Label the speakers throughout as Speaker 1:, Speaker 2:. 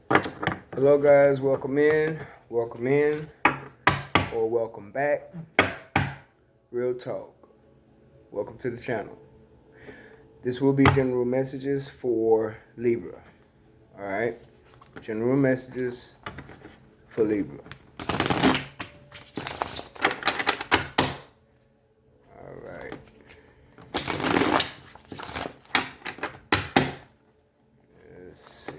Speaker 1: Hello, guys. Welcome in, or welcome back. Real talk. Welcome to the channel. This will be general messages for Libra. All right, general messages for Libra. All right. Let's see.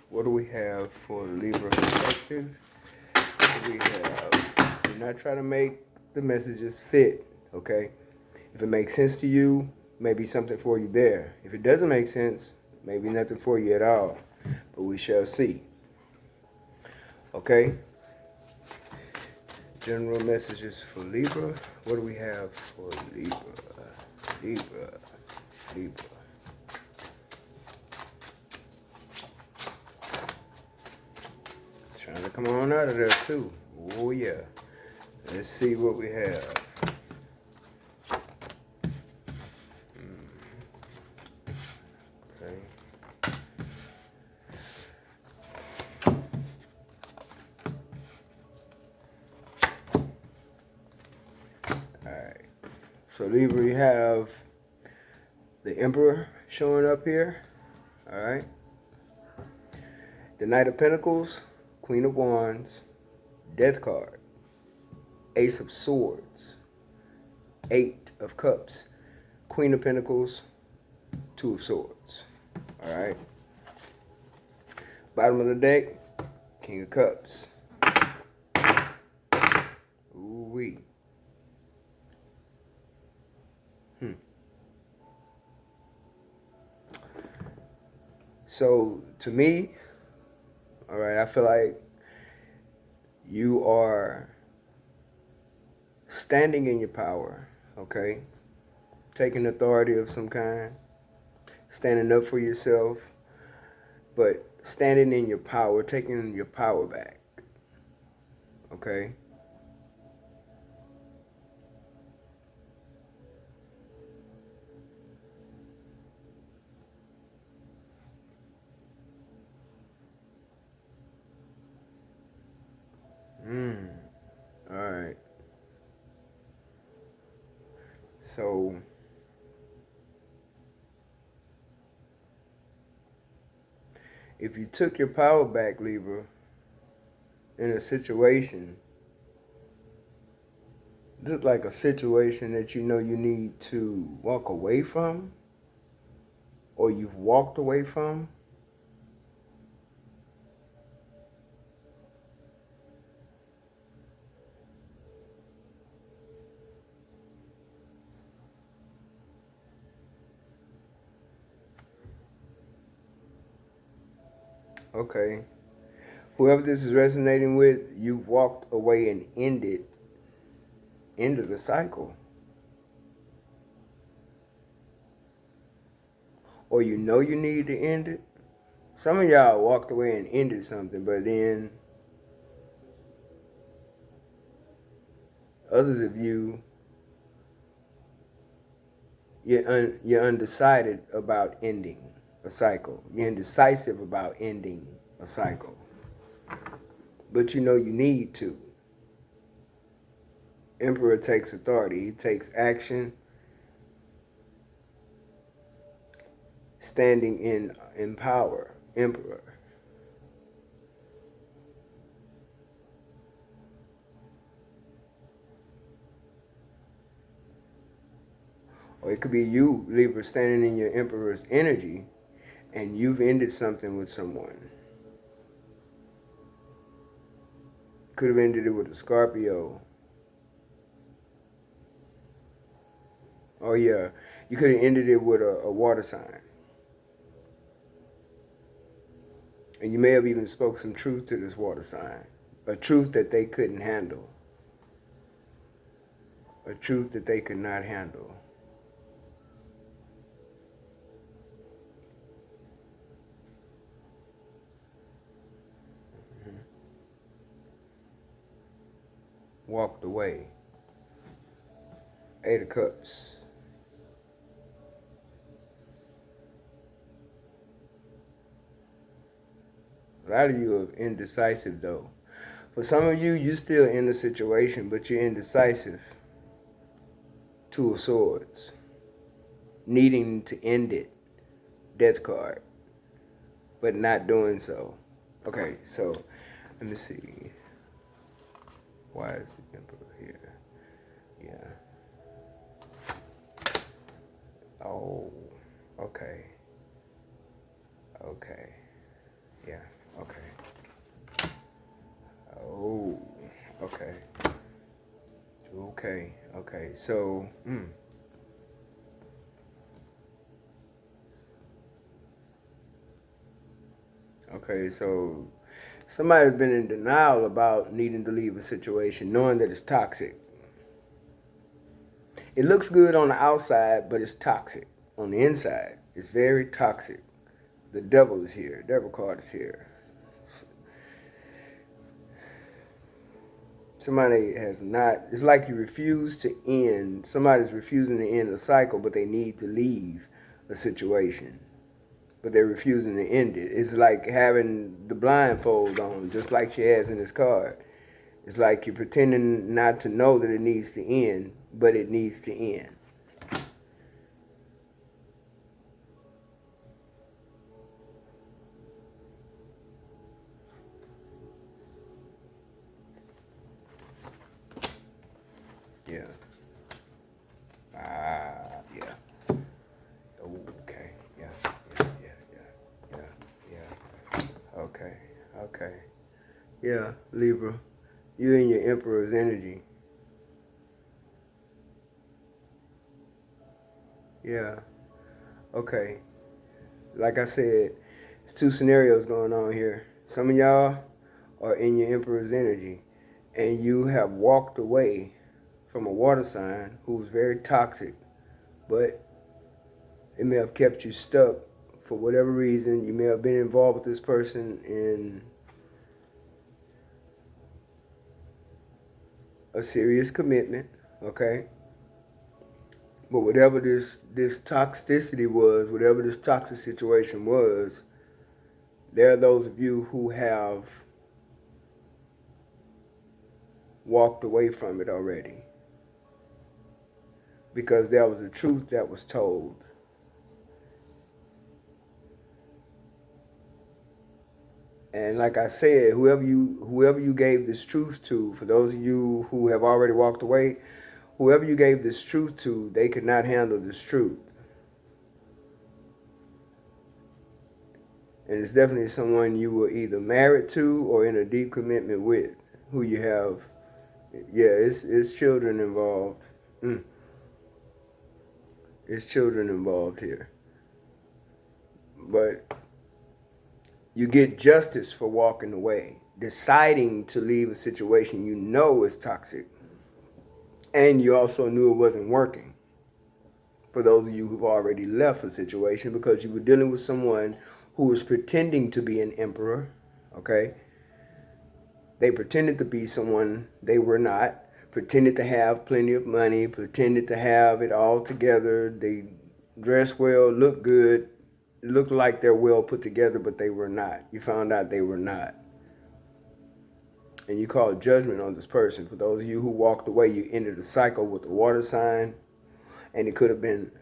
Speaker 1: What do we have for Libra perspective? What do we have? Do not try to make the messages fit. Okay. If it makes sense to you, maybe something for you there. If it doesn't make sense, maybe nothing for you at all. But we shall see. Okay? General messages for Libra. What do we have for Libra? Libra. Trying to come on out of there too. Oh yeah. Let's see what we have. Okay. Alright. So Libra, you have the Emperor showing up here. Alright. The Knight of Pentacles, Queen of Wands, Death card, Ace of Swords, Eight of Cups, Queen of Pentacles, Two of Swords. Alright. Bottom of the deck, King of Cups. Ooh-wee. So, to me, alright, I feel like you are standing in your power, okay? Taking authority of some kind, standing up for yourself, but standing in your power, taking your power back, okay? Alright. So, if you took your power back, Libra, in a situation, this is like a situation that you know you need to walk away from, or you've walked away from. Okay. Whoever this is resonating with, you've walked away and ended the cycle. Or you know you need to end it. Some of y'all walked away and ended something, but then others of you, you're undecided about ending a cycle. You're indecisive about ending a cycle. But you know you need to. Emperor takes authority. He takes action. Standing in power. Emperor. Or it could be you, Libra, standing in your Emperor's energy, and you've ended something with someone. Could have ended it with a Scorpio. Oh yeah, you could have ended it with a water sign. And you may have even spoke some truth to this water sign. A truth that they couldn't handle. A truth that they could not handle. Walked away. Eight of Cups. A lot of you are indecisive though. For some of you, you're still in the situation, but you're indecisive. Two of Swords. Needing to end it. Death card. But not doing so. Okay, so let me see. Why is the Emperor here? Yeah. Oh, okay. Okay. Yeah, okay. Oh, okay. Okay. So, okay, so somebody's been in denial about needing to leave a situation, knowing that it's toxic. It looks good on the outside, but it's toxic. On the inside, it's very toxic. The devil is here. Devil card is here. Somebody has not, it's like you refuse to end, somebody's refusing to end a cycle, but they need to leave a situation. But they're refusing to end it. It's like having the blindfold on, just like she has in this card. It's like you're pretending not to know that it needs to end, but it needs to end. Yeah. Yeah. Okay. Yeah. Okay. Yeah, Libra. You in your Emperor's energy. Yeah. Okay. Like I said, it's two scenarios going on here. Some of y'all are in your Emperor's energy, and you have walked away from a water sign who's very toxic, but it may have kept you stuck for whatever reason. You may have been involved with this person in a serious commitment, okay? But whatever this toxicity was, whatever this toxic situation was, there are those of you who have walked away from it already because there was a truth that was told. And like I said, whoever you gave this truth to, for those of you who have already walked away, whoever you gave this truth to, they could not handle this truth. And it's definitely someone you were either married to or in a deep commitment with, who you have. Yeah, it's children involved. It's children involved here. But you get justice for walking away, deciding to leave a situation you know is toxic. And you also knew it wasn't working. For those of you who've already left a situation because you were dealing with someone who was pretending to be an emperor, okay? They pretended to be someone they were not, pretended to have plenty of money, pretended to have it all together. They dress well, look good, look like they're well put together, but they were not. You found out they were not. And you called judgment on this person. For those of you who walked away, you ended a cycle with a water sign, and it could have been,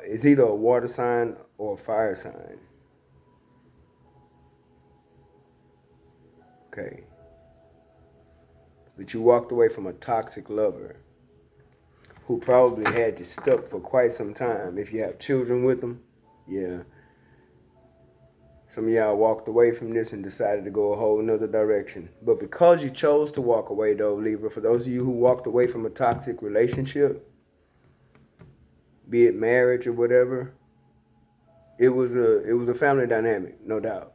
Speaker 1: it's either a water sign or a fire sign. Okay. But you walked away from a toxic lover who probably had you stuck for quite some time. If you have children with them, yeah. Some of y'all walked away from this and decided to go a whole nother direction. But because you chose to walk away though, Libra, for those of you who walked away from a toxic relationship, be it marriage or whatever, it was a family dynamic, no doubt.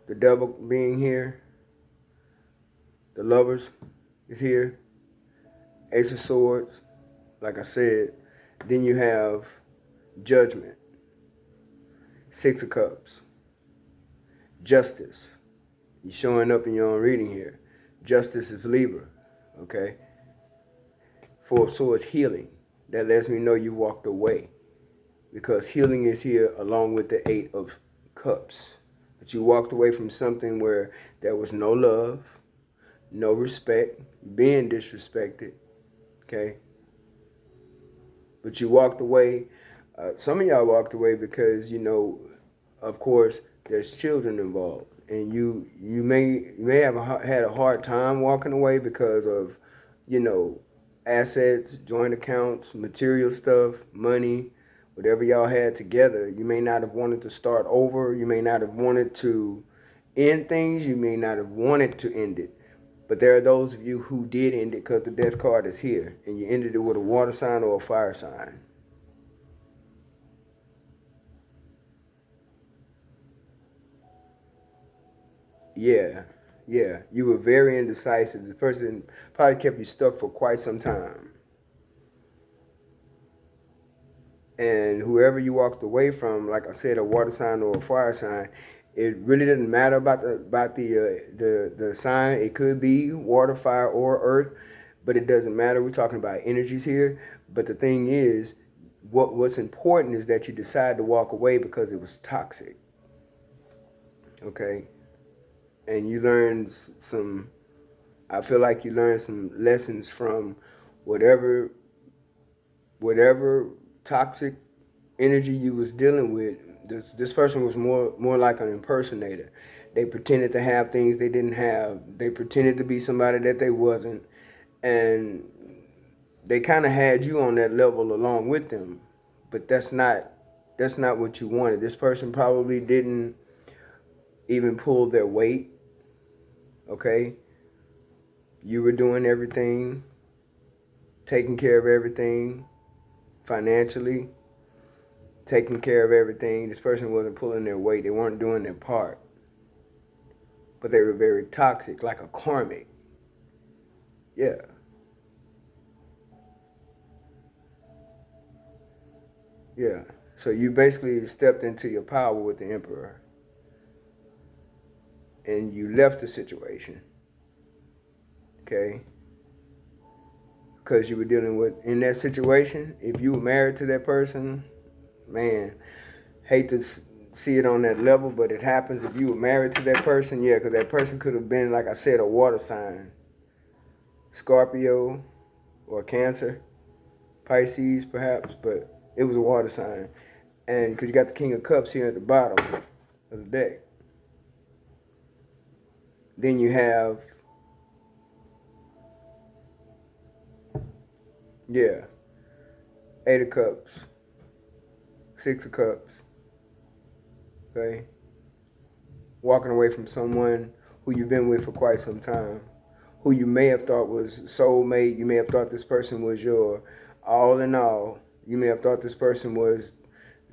Speaker 1: The devil being here, the lovers is here, Ace of Swords, like I said. Then you have Judgment, Six of Cups, Justice. You're showing up in your own reading here. Justice is Libra, okay? Four of Swords, Healing. That lets me know you walked away because healing is here along with the Eight of Cups. But you walked away from something where there was no love, no respect, being disrespected, okay? But you walked away. Some of y'all walked away because, of course, there's children involved, and you may have had a hard time walking away because of, you know, assets, joint accounts, material stuff, money, whatever y'all had together. You may not have wanted to start over. You may not have wanted to end things. You may not have wanted to end it. But there are those of you who did end it because the death card is here, and you ended it with a water sign or a fire sign. Yeah, yeah. You were very indecisive. The person probably kept you stuck for quite some time. And whoever you walked away from, like I said, a water sign or a fire sign, it really doesn't matter about the sign. It could be water, fire, or earth, but it doesn't matter. We're talking about energies here. But the thing is, what's important is that you decide to walk away because it was toxic. Okay, and you learned some. I feel like you learned some lessons from whatever whatever toxic energy you was dealing with. This person was more like an impersonator. They pretended to have things they didn't have. They pretended to be somebody that they wasn't, and they kind of had you on that level along with them. But that's not what you wanted. This person probably didn't even pull their weight. Okay, you were doing everything, taking care of everything financially, taking care of everything. This person wasn't pulling their weight. They weren't doing their part. But they were very toxic, like a karmic. Yeah. Yeah. So you basically stepped into your power with the emperor. And you left the situation. Okay? Because you were dealing with, in that situation, if you were married to that person, man, hate to see it on that level, but it happens. If you were married to that person, yeah, because that person could have been, like I said, a water sign, Scorpio or Cancer, Pisces perhaps, but it was a water sign. And because you got the King of Cups here at the bottom of the deck. Then you have, yeah, Eight of Cups, Six of Cups, okay? Walking away from someone who you've been with for quite some time, who you may have thought was soulmate. You may have thought this person was your all in all. You may have thought this person was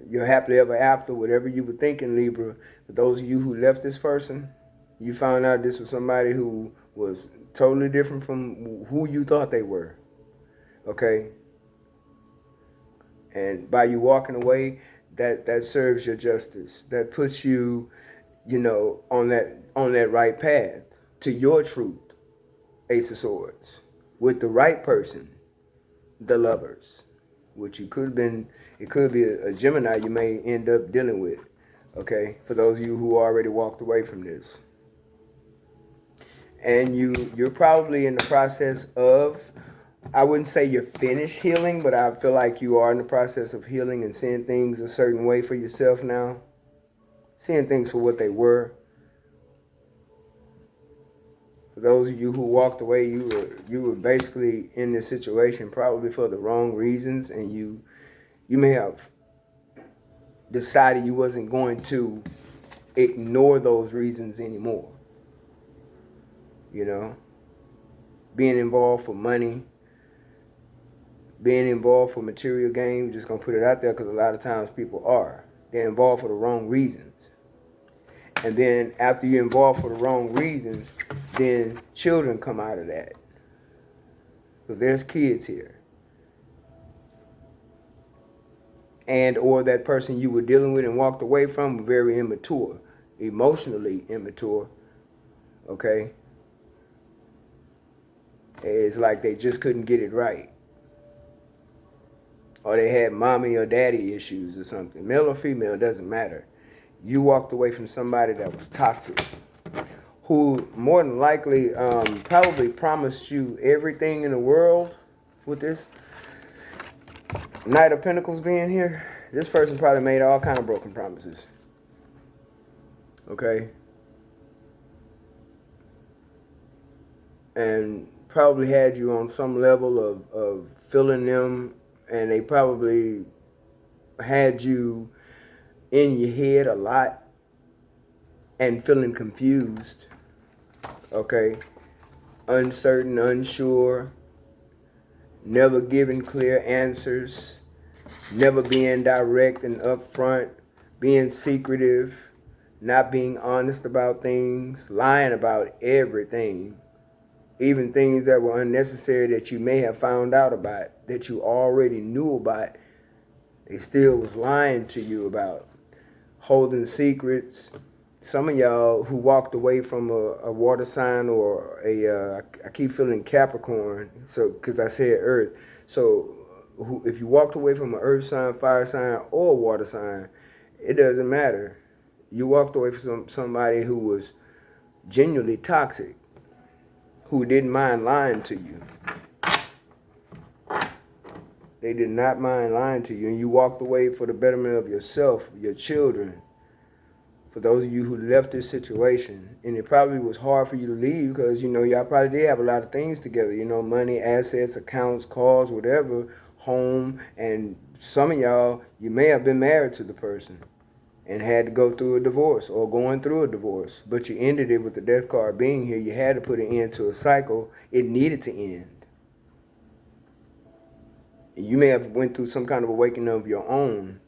Speaker 1: your happily ever after, whatever you were thinking, Libra. But those of you who left this person, you found out this was somebody who was totally different from who you thought they were. Okay? And by you walking away, that serves your justice. That puts you, on that right path to your truth. Ace of Swords. With the right person, the lovers. Which you could have been, it could be a Gemini you may end up dealing with. Okay? For those of you who already walked away from this. And you're probably in the process of, I wouldn't say you're finished healing, but I feel like you are in the process of healing and seeing things a certain way for yourself now. Seeing things for what they were. For those of you who walked away, you were basically in this situation probably for the wrong reasons, and you may have decided you wasn't going to ignore those reasons anymore. Being involved for money, being involved for material gain, just gonna put it out there because a lot of times people are. They're involved for the wrong reasons. And then after you're involved for the wrong reasons, then children come out of that. Because there's kids here. And or that person you were dealing with and walked away from were very immature. Emotionally immature. Okay? It's like they just couldn't get it right. Or they had mommy or daddy issues or something. Male or female, doesn't matter. You walked away from somebody that was toxic, who more than likely probably promised you everything in the world. With this Knight of Pentacles being here, this person probably made all kind of broken promises. Okay? And probably had you on some level of feeling them, and they probably had you in your head a lot and feeling confused. Okay? Uncertain, unsure, never giving clear answers, never being direct and upfront, being secretive, not being honest about things, lying about everything, even things that were unnecessary that you may have found out about, that you already knew about, they still was lying to you about, holding secrets. Some of y'all who walked away from a water sign or I keep feeling Capricorn, so because I said Earth. So if you walked away from an Earth sign, fire sign, or a water sign, it doesn't matter. You walked away from somebody who was genuinely toxic, who didn't mind lying to you. They did not mind lying to you, and you walked away for the betterment of yourself, your children. For those of you who left this situation, and it probably was hard for you to leave because, you know, y'all probably did have a lot of things together, you know, money, assets, accounts, cars, whatever, home, and some of y'all, you may have been married to the person and had to go through a divorce or going through a divorce, but you ended it with the death card being here. You had to put an end to a cycle. It needed to end. And you may have went through some kind of awakening of your own,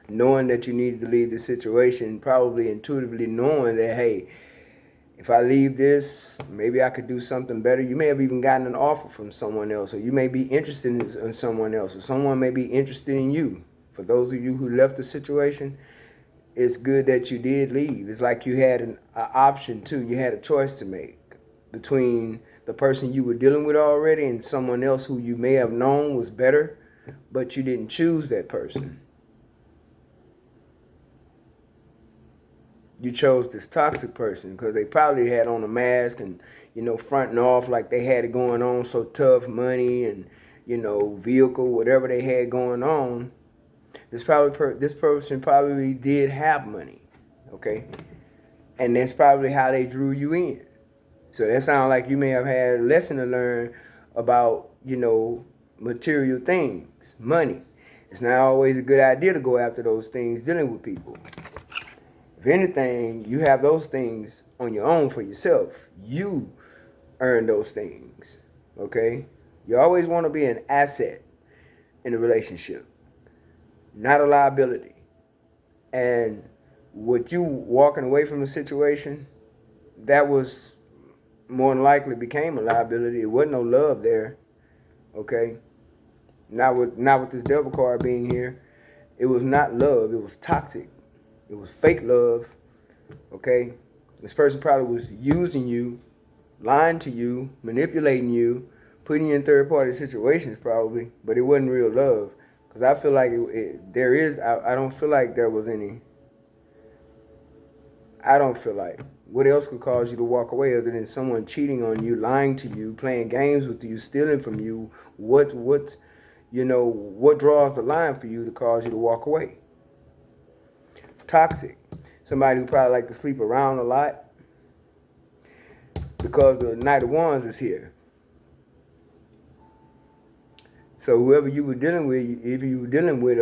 Speaker 1: knowing that you needed to leave the situation, probably intuitively knowing that, hey, if I leave this, maybe I could do something better. You may have even gotten an offer from someone else, or you may be interested in someone else, or someone may be interested in you. For those of you who left the situation, it's good that you did leave. It's like you had an option too. You had a choice to make between the person you were dealing with already and someone else who you may have known was better, but you didn't choose that person. You chose this toxic person because they probably had on a mask and, you know, fronting off like they had it going on so tough, money and, you know, vehicle, whatever they had going on. This person probably did have money, okay? And that's probably how they drew you in. So that sounds like you may have had a lesson to learn about, you know, material things, money. It's not always a good idea to go after those things dealing with people. If anything, you have those things on your own for yourself. You earn those things, okay? You always want to be an asset in a relationship, not a liability. And with you walking away from the situation, that was more than likely became a liability. It wasn't no love there, okay? Not with this devil card being here. It was not love. It was toxic. It was fake love, okay? This person probably was using you, lying to you, manipulating you, putting you in third-party situations probably, but it wasn't real love. Because I feel like I don't feel like there was any. I don't feel like. What else could cause you to walk away other than someone cheating on you, lying to you, playing games with you, stealing from you? What draws the line for you to cause you to walk away? Toxic. Somebody who probably like to sleep around a lot because the Knight of Wands is here. So whoever you were dealing with, if you were dealing with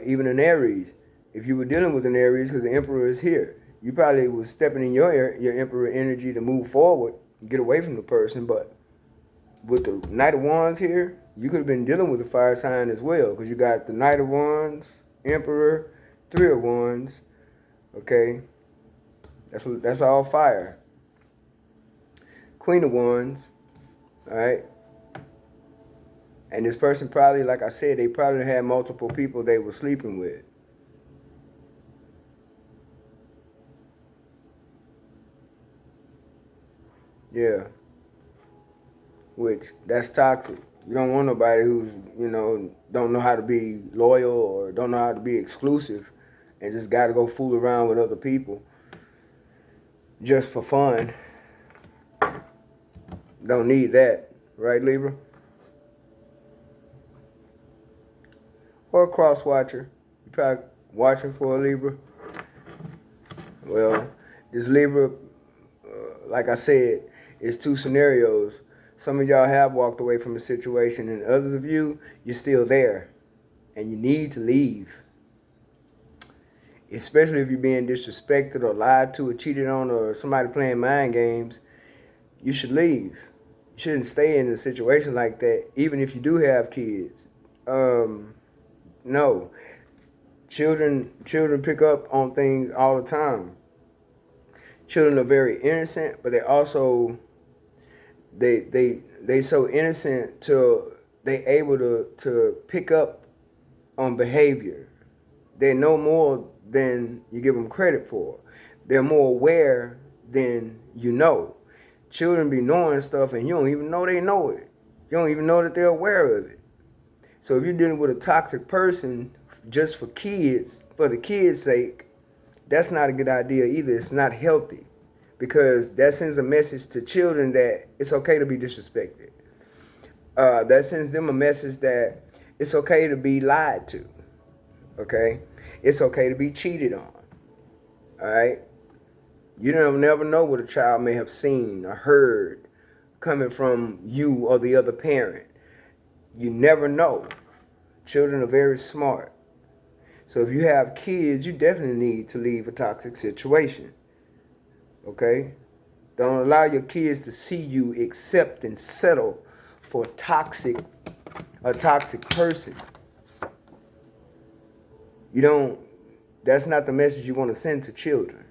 Speaker 1: even an Aries, if you were dealing with an Aries because the Emperor is here, you probably was stepping in your Emperor energy to move forward, get away from the person. But with the Knight of Wands here, you could have been dealing with a fire sign as well because you got the Knight of Wands, Emperor, Three of Wands. Okay, that's all fire. Queen of Wands, all right. And this person probably, like I said, they probably had multiple people they were sleeping with. Yeah. Which, that's toxic. You don't want nobody who's, don't know how to be loyal or don't know how to be exclusive and just got to go fool around with other people just for fun. Don't need that, right, Libra? Or a cross watcher. You probably watching for a Libra. Well, this Libra, like I said, is two scenarios. Some of y'all have walked away from a situation, and others of you, you're still there, and you need to leave. Especially if you're being disrespected or lied to or cheated on or somebody playing mind games, you should leave. You shouldn't stay in a situation like that, even if you do have kids. No. Children pick up on things all the time. Children are very innocent, but they also they so innocent till they able to pick up on behavior. They know more than you give them credit for. They're more aware than you know. Children be knowing stuff and you don't even know they know it. You don't even know that they're aware of it. So if you're dealing with a toxic person just for the kids' sake, that's not a good idea either. It's not healthy because that sends a message to children that it's okay to be disrespected. That sends them a message that it's okay to be lied to. Okay? It's okay to be cheated on. All right? You don't never know what a child may have seen or heard coming from you or the other parent. You never know. Children are very smart. So if you have kids, you definitely need to leave a toxic situation. Okay? Don't allow your kids to see you accept and settle for a toxic person. That's not the message you want to send to children.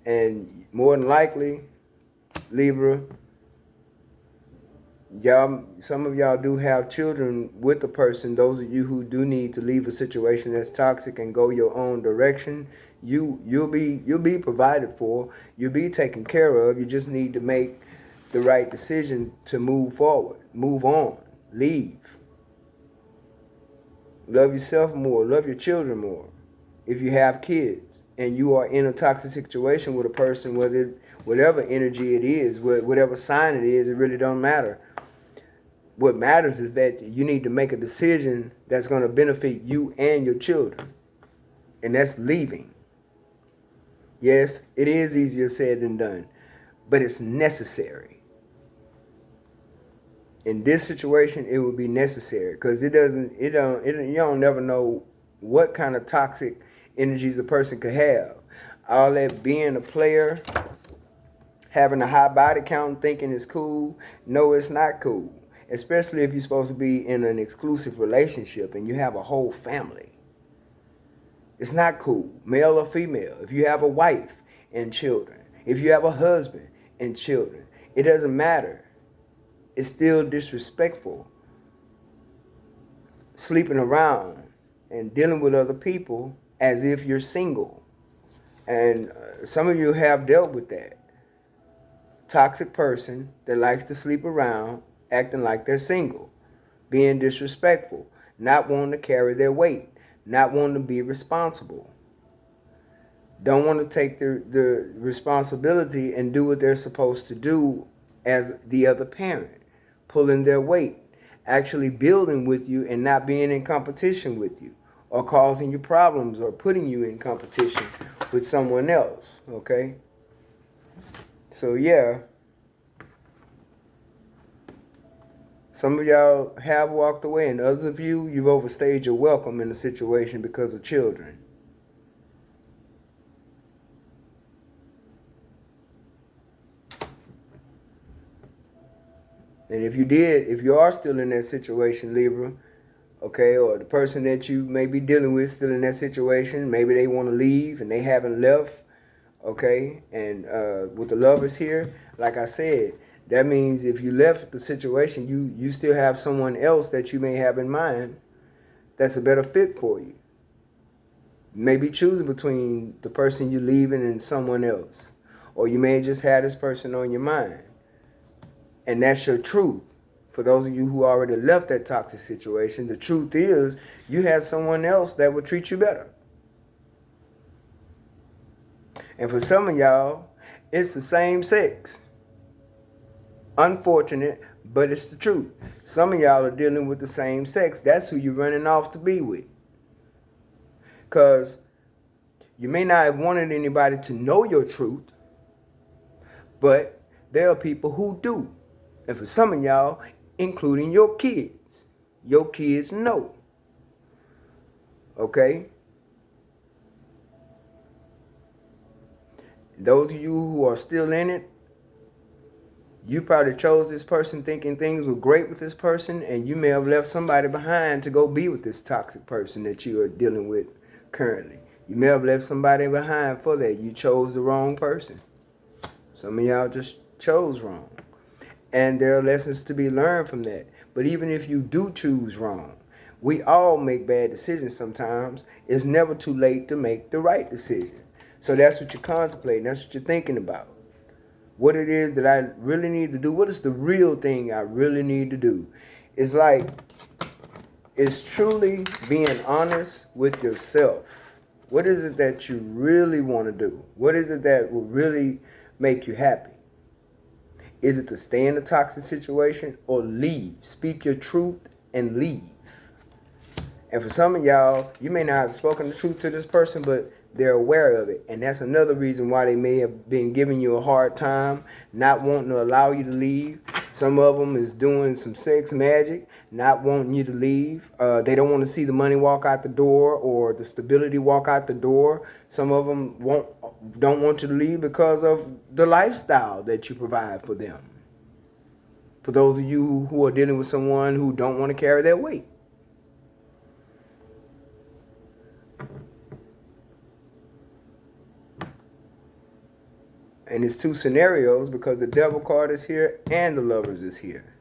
Speaker 1: And more than likely, Libra, some of y'all do have children with the person. Those of you who do need to leave a situation that's toxic and go your own direction, you'll be provided for. You'll be taken care of. You just need to make the right decision to move forward, move on, leave. Love yourself more. Love your children more. If you have kids and you are in a toxic situation with a person, whatever energy it is, whatever sign it is, it really don't matter. What matters is that you need to make a decision that's going to benefit you and your children. And that's leaving. Yes, it is easier said than done, but it's necessary. In this situation, it would be necessary because you don't never know what kind of toxic energies a person could have. All that being a player, having a high body count, thinking it's cool. No, it's not cool. Especially if you're supposed to be in an exclusive relationship and you have a whole family. It's not cool, male or female. If you have a wife and children, if you have a husband and children, it doesn't matter. It's still disrespectful. Sleeping around and dealing with other people as if you're single. And some of you have dealt with that. Toxic person that likes to sleep around, acting like they're single, being disrespectful, not wanting to carry their weight, not wanting to be responsible. Don't want to take the responsibility and do what they're supposed to do as the other parent, pulling their weight, actually building with you and not being in competition with you or causing you problems or putting you in competition with someone else, okay? So yeah, some of y'all have walked away, and others of you, you've overstayed your welcome in a situation because of children. And if you are still in that situation, Libra, okay, or the person that you may be dealing with still in that situation, maybe they want to leave and they haven't left, okay, and with the lovers here, like I said, that means if you left the situation, you still have someone else that you may have in mind that's a better fit for you. You may be choosing between the person you're leaving and someone else. Or you may just have this person on your mind. And that's your truth. For those of you who already left that toxic situation, the truth is you had someone else that would treat you better. And for some of y'all, it's the same sex. Unfortunate, but it's the truth. Some of y'all are dealing with the same sex. That's who you're running off to be with. Because you may not have wanted anybody to know your truth, but there are people who do. And for some of y'all, including your kids know. Okay? Those of you who are still in it, you probably chose this person thinking things were great with this person, and you may have left somebody behind to go be with this toxic person that you are dealing with currently. You may have left somebody behind for that. You chose the wrong person. Some of y'all just chose wrong. And there are lessons to be learned from that. But even if you do choose wrong, we all make bad decisions sometimes. It's never too late to make the right decision. So that's what you're contemplating. That's what you're thinking about. What it is that I really need to do. What is the real thing I really need to do? It's like, it's truly being honest with yourself. What is it that you really want to do? What is it that will really make you happy? Is it to stay in a toxic situation or leave? Speak your truth and leave. And for some of y'all, you may not have spoken the truth to this person, but they're aware of it. And that's another reason why they may have been giving you a hard time, not wanting to allow you to leave. Some of them is doing some sex magic, not wanting you to leave. They don't want to see the money walk out the door or the stability walk out the door. Some of them don't want you to leave because of the lifestyle that you provide for them. For those of you who are dealing with someone who don't want to carry their weight. And it's two scenarios because the devil card is here and the lovers is here.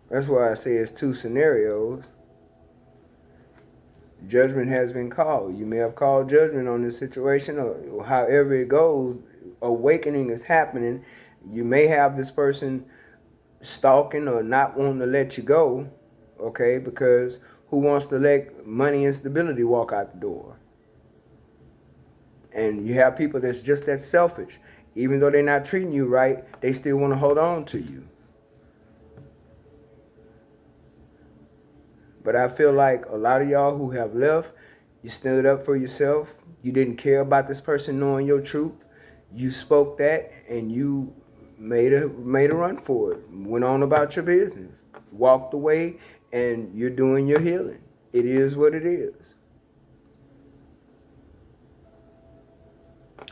Speaker 1: That's why I say it's two scenarios. Judgment has been called. You may have called judgment on this situation, or however it goes, awakening is happening. You may have this person stalking or not wanting to let you go, okay, because who wants to let money and stability walk out the door? And you have people that's just that selfish. Even though they're not treating you right, they still want to hold on to you. But I feel like a lot of y'all who have left, you stood up for yourself. You didn't care about this person knowing your truth. You spoke that and you made a run for it. Went on about your business. Walked away and you're doing your healing. It is what it is.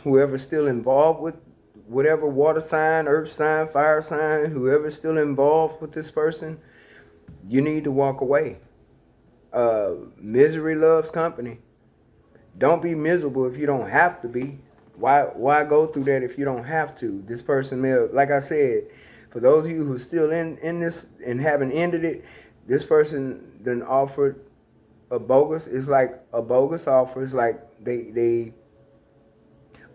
Speaker 1: Whoever's still involved with whatever water sign, earth sign, fire sign, whoever's still involved with this person, you need to walk away. Misery loves company. Don't be miserable if you don't have to be. Why go through that if you don't have to? This person may have, like I said, for those of you who are still in this and haven't ended it, this person then offered a bogus. It's like a bogus offer. It's like they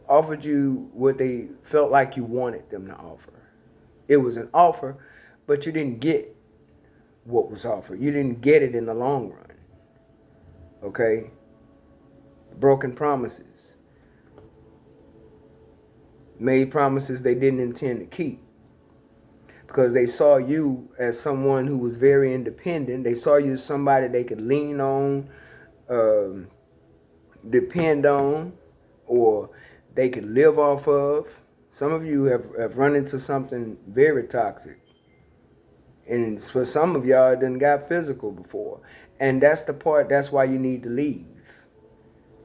Speaker 1: offered you what they felt like you wanted them to offer. It was an offer, but you didn't get what was offered. You didn't get it in the long run. Okay? Broken promises. Made promises they didn't intend to keep. Because they saw you as someone who was very independent. They saw you as somebody they could lean on, depend on, or they could live off of. Some of you have run into something very toxic. And for some of y'all, it done got physical before. And that's the part, that's why you need to leave.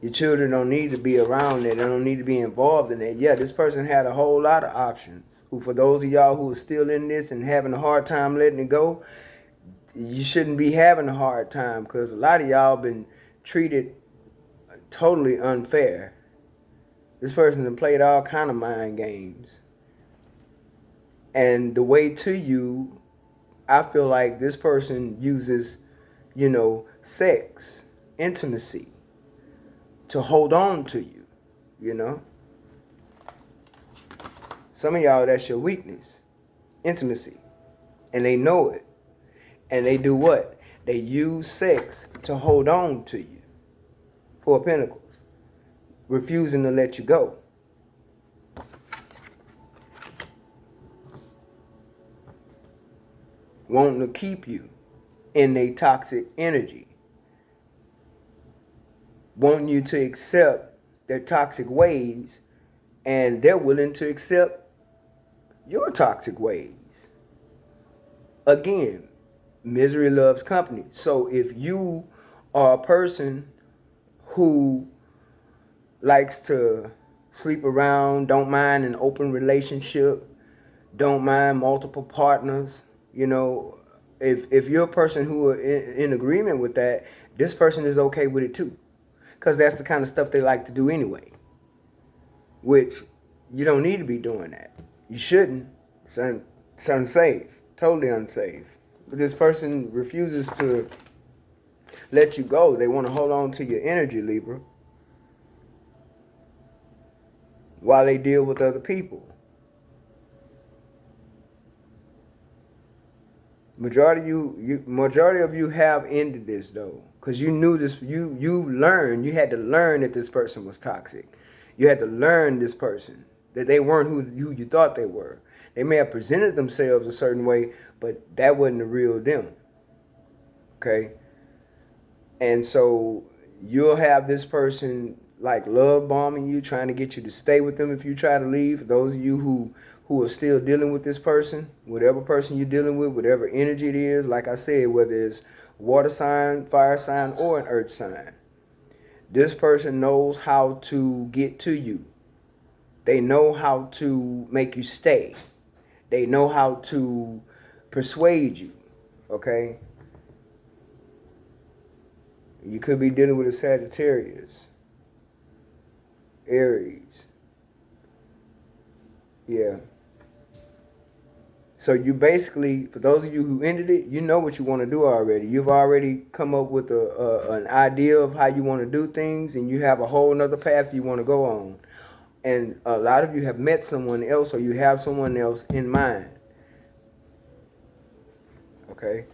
Speaker 1: Your children don't need to be around it. They don't need to be involved in it. Yeah, this person had a whole lot of options. Who, for those of y'all who are still in this and having a hard time letting it go, you shouldn't be having a hard time because a lot of y'all been treated totally unfair. This person has played all kind of mind games. And the way to you, I feel like this person uses, sex, intimacy to hold on to you, Some of y'all, that's your weakness, intimacy. and they know it. And they do what? They use sex to hold on to you. Four of Pentacles. Refusing to let you go. Wanting to keep you in their toxic energy. Wanting you to accept their toxic ways, and they're willing to accept your toxic ways. Again, misery loves company. So if you are a person who likes to sleep around, don't mind an open relationship, don't mind multiple partners, you know, if you're a person who are in agreement with that, this person is okay with it too. Because that's the kind of stuff they like to do anyway. Which you don't need to be doing that. You shouldn't. It's unsafe. Totally unsafe. But this person refuses to let you go. They want to hold on to your energy, Libra, while they deal with other people. Majority of you have ended this though, because you knew this. You learned. You had to learn that this person was toxic. You had to learn this person, that they weren't who you thought they were. They may have presented themselves a certain way, but that wasn't the real them. Okay. And so you'll have this person like love bombing you, trying to get you to stay with them if you try to leave. For those of you who are still dealing with this person, whatever person you're dealing with, whatever energy it is, like I said, whether it's water sign, fire sign, or an earth sign, this person knows how to get to you. They know how to make you stay. They know how to persuade you, okay? You could be dealing with a Sagittarius, Aries. Yeah. So you basically, for those of you who ended it, you know what you want to do already. You've already come up with an idea of how you want to do things, and you have a whole nother path you want to go on. And a lot of you have met someone else, or you have someone else in mind. Okay?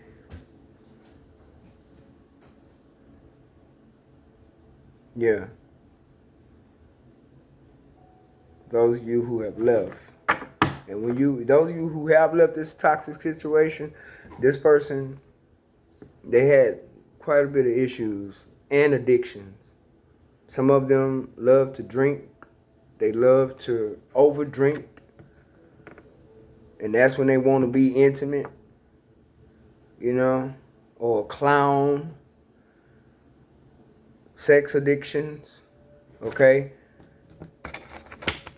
Speaker 1: Yeah. Those of you who have left. And those of you who have left this toxic situation, this person, they had quite a bit of issues and addictions. Some of them love to drink. They love to overdrink. And that's when they want to be intimate, you know, or a clown. Sex addictions, okay?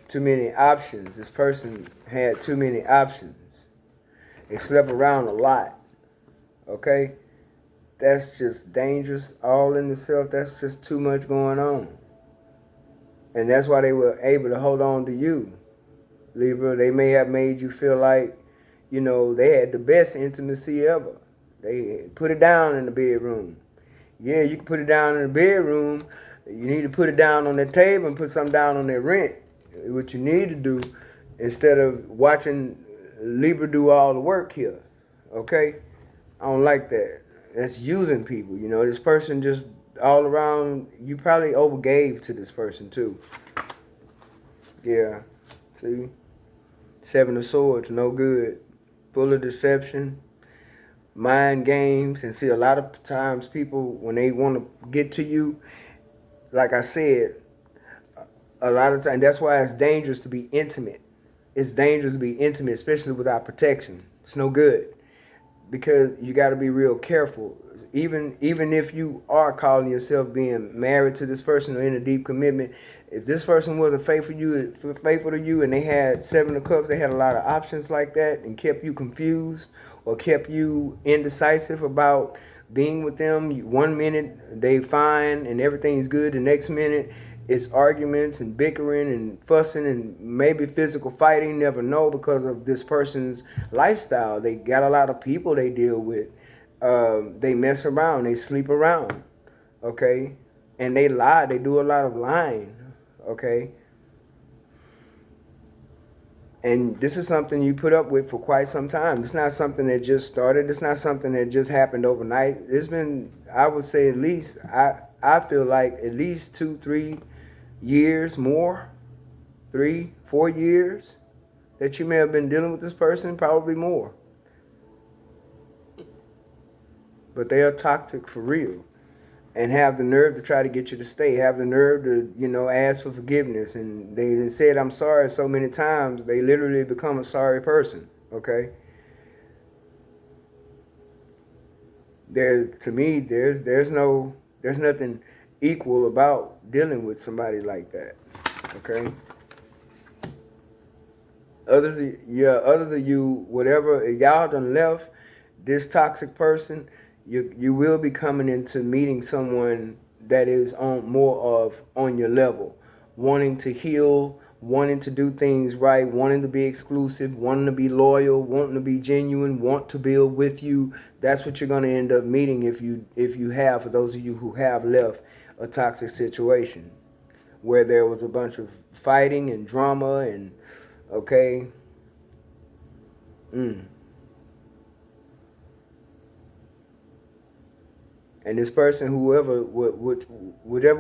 Speaker 1: Too many options. This person had too many options. They slept around a lot, okay? That's just dangerous all in itself. That's just too much going on. And that's why they were able to hold on to you, Libra. They may have made you feel like, you know, they had the best intimacy ever. They put it down in the bedroom. Yeah, you can put it down in the bedroom. You need to put it down on the table and put something down on their rent. What you need to do, instead of watching Libra do all the work here, okay? I don't like that. That's using people, you know. This person just all around, you probably overgave to this person too. Yeah, see? Seven of Swords, no good. Full of deception, mind games. And see, a lot of times people, when they want to get to you, like I said, a lot of times, that's why it's dangerous to be intimate. It's dangerous to be intimate, especially without protection. It's no good, because you got to be real careful. Even if you are calling yourself being married to this person or in a deep commitment, if this person wasn't faithful to you, and they had Seven of Cups, they had a lot of options like that, and kept you confused or kept you indecisive about being with them. One minute they fine and everything's good, the next minute it's arguments and bickering and fussing and maybe physical fighting. Never know, because of this person's lifestyle. They got a lot of people they deal with. They mess around. They sleep around. Okay? And they lie. They do a lot of lying. Okay? And this is something you put up with for quite some time. It's not something that just started. It's not something that just happened overnight. It's been, I would say, at least I feel like at least 2-3 years more, 3-4 years that you may have been dealing with this person, probably more. But they are toxic for real. And have the nerve to try to get you to stay, have the nerve to, ask for forgiveness. And they said, I'm sorry so many times, they literally become a sorry person, okay? To me, there's nothing equal about dealing with somebody like that, okay? Others of you, whatever, if y'all done left this toxic person, you will be coming into meeting someone that is on your level, wanting to heal, wanting to do things right, wanting to be exclusive, wanting to be loyal, wanting to be genuine, want to build with you. That's what you're going to end up meeting if you have, for those of you who have left a toxic situation where there was a bunch of fighting and drama and okay. Mm. And this person, whatever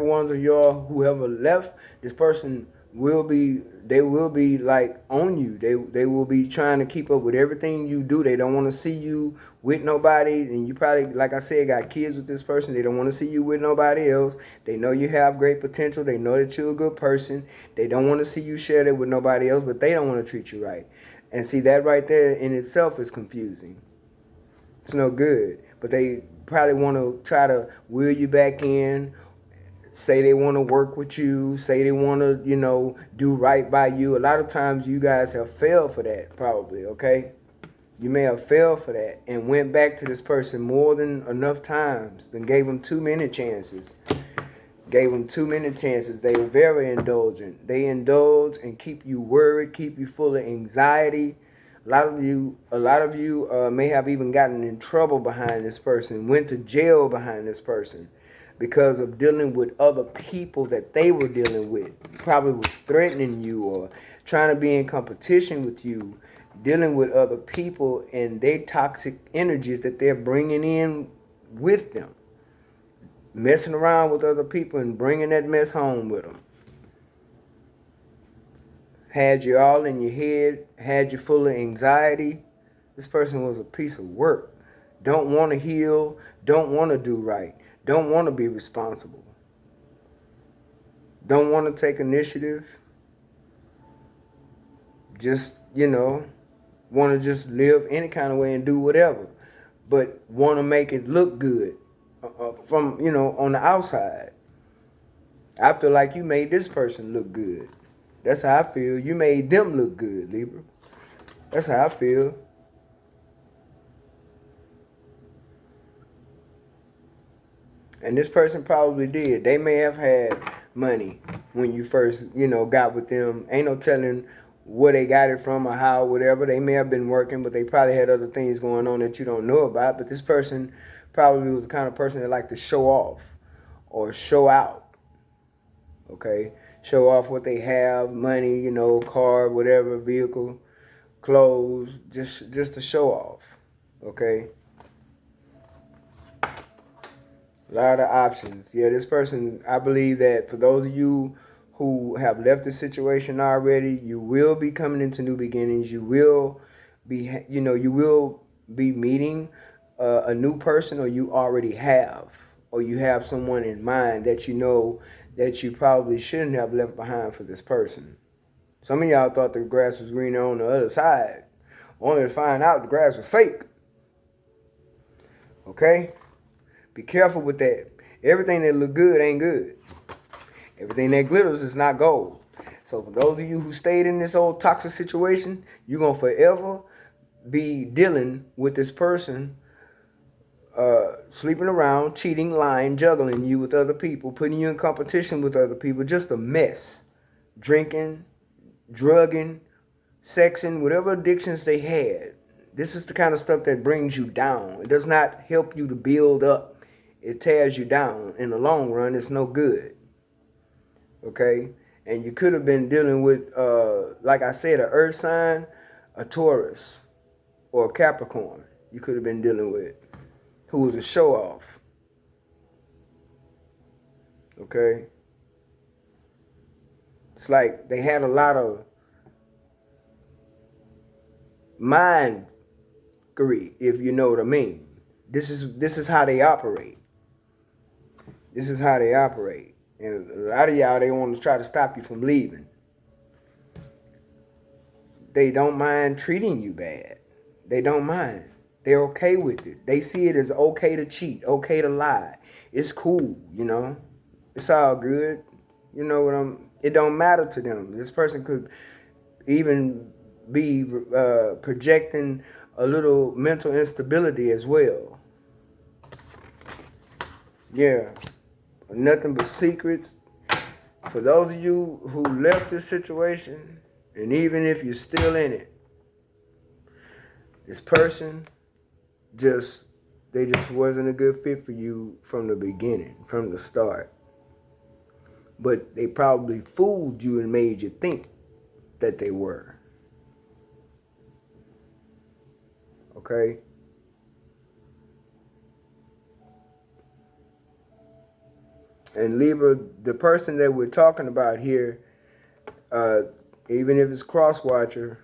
Speaker 1: ones of y'all, whoever left, this person they will be like on you. They will be trying to keep up with everything you do. They don't want to see you with nobody. And you probably, like I said, got kids with this person. They don't want to see you with nobody else. They know you have great potential. They know that you're a good person. They don't want to see you share that with nobody else, but they don't want to treat you right. And see, that right there in itself is confusing. It's no good. But they probably want to try to wheel you back in, say they want to work with you, say they want to, do right by you. A lot of times you guys have failed for that, probably, okay? You may have failed for that and went back to this person more than enough times, then gave them too many chances. Gave them too many chances. They were very indulgent. They indulge and keep you worried, keep you full of anxiety. A lot of you may have even gotten in trouble behind this person, went to jail behind this person because of dealing with other people that they were dealing with. Probably was threatening you or trying to be in competition with you, dealing with other people and their toxic energies that they're bringing in with them, messing around with other people and bringing that mess home with them. Had you all in your head, had you full of anxiety. This person was a piece of work. Don't want to heal, don't want to do right, don't want to be responsible, don't want to take initiative. Just, want to just live any kind of way and do whatever, but want to make it look good from, on the outside. I feel like you made this person look good. That's how I feel. You made them look good, Libra. That's how I feel. And this person probably did. They may have had money when you first, got with them. Ain't no telling where they got it from or how, whatever. They may have been working, but they probably had other things going on that you don't know about. But this person probably was the kind of person that liked to show off or show out. Okay? Show off what they have, money, car, whatever, vehicle, clothes, just to show off. Okay? A lot of options. Yeah, this person, I believe that for those of you who have left the situation already, you will be coming into new beginnings. You will be meeting a new person, or you already have, or you have someone in mind that that you probably shouldn't have left behind for this person. Some of y'all thought the grass was greener on the other side, only to find out the grass was fake. Okay? Be careful with that. Everything that look good ain't good. Everything that glitters is not gold. So for those of you who stayed in this old toxic situation, you're going to forever be dealing with this person sleeping around, cheating, lying, juggling you with other people, putting you in competition with other people, just a mess. Drinking, drugging, sexing, whatever addictions they had. This is the kind of stuff that brings you down. It does not help you to build up. It tears you down. In the long run, it's no good. Okay? And you could have been dealing with, like I said, an earth sign, a Taurus, or a Capricorn. You could have been dealing with, who was a show off. Okay? It's like they had a lot of mind greed, if you know what I mean. This is how they operate. This is how they operate. And a lot of y'all, they want to try to stop you from leaving. They don't mind treating you bad. They don't mind. They're okay with it. They see it as okay to cheat, okay to lie. It's cool, you know. It's all good. You know what it don't matter to them. This person could even be projecting a little mental instability as well. Yeah. Nothing but secrets. For those of you who left this situation, and even if you're still in it, this person they just wasn't a good fit for you from the beginning, from the start. But they probably fooled you and made you think that they were. Okay? And Libra, the person that we're talking about here, even if it's cross-watcher,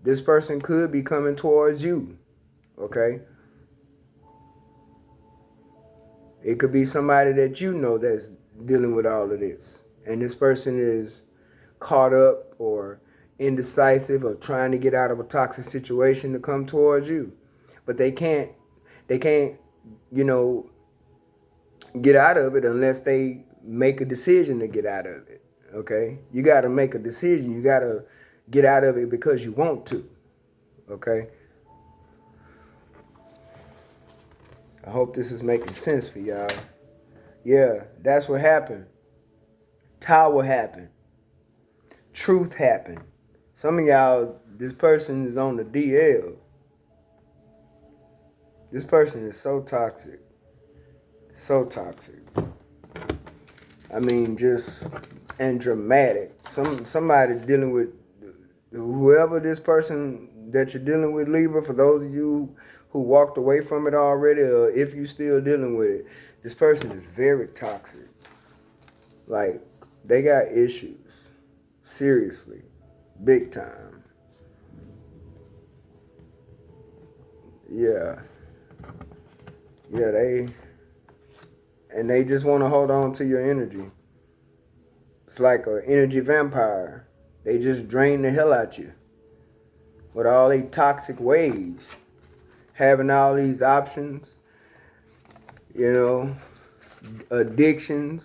Speaker 1: this person could be coming towards you. Okay? It could be somebody that you know that's dealing with all of this. And this person is caught up or indecisive or trying to get out of a toxic situation to come towards you. But they can't, you know, get out of it unless they make a decision to get out of it. Okay? You got to make a decision. You got to get out of it because you want to. Okay? I hope this is making sense for y'all. Yeah, that's what happened. Tower happened. Truth happened. Some of y'all, this person is on the DL. This person is so toxic. So toxic. I mean, just, and dramatic. Somebody dealing with, whoever this person that you're dealing with, Libra, for those of you who walked away from it already, or if you're still dealing with it, this person is very toxic. Like, they got issues. Seriously. Big time. Yeah. Yeah, they just want to hold on to your energy. It's like an energy vampire. They just drain the hell out you with all these toxic ways. Having all these options, you know, addictions.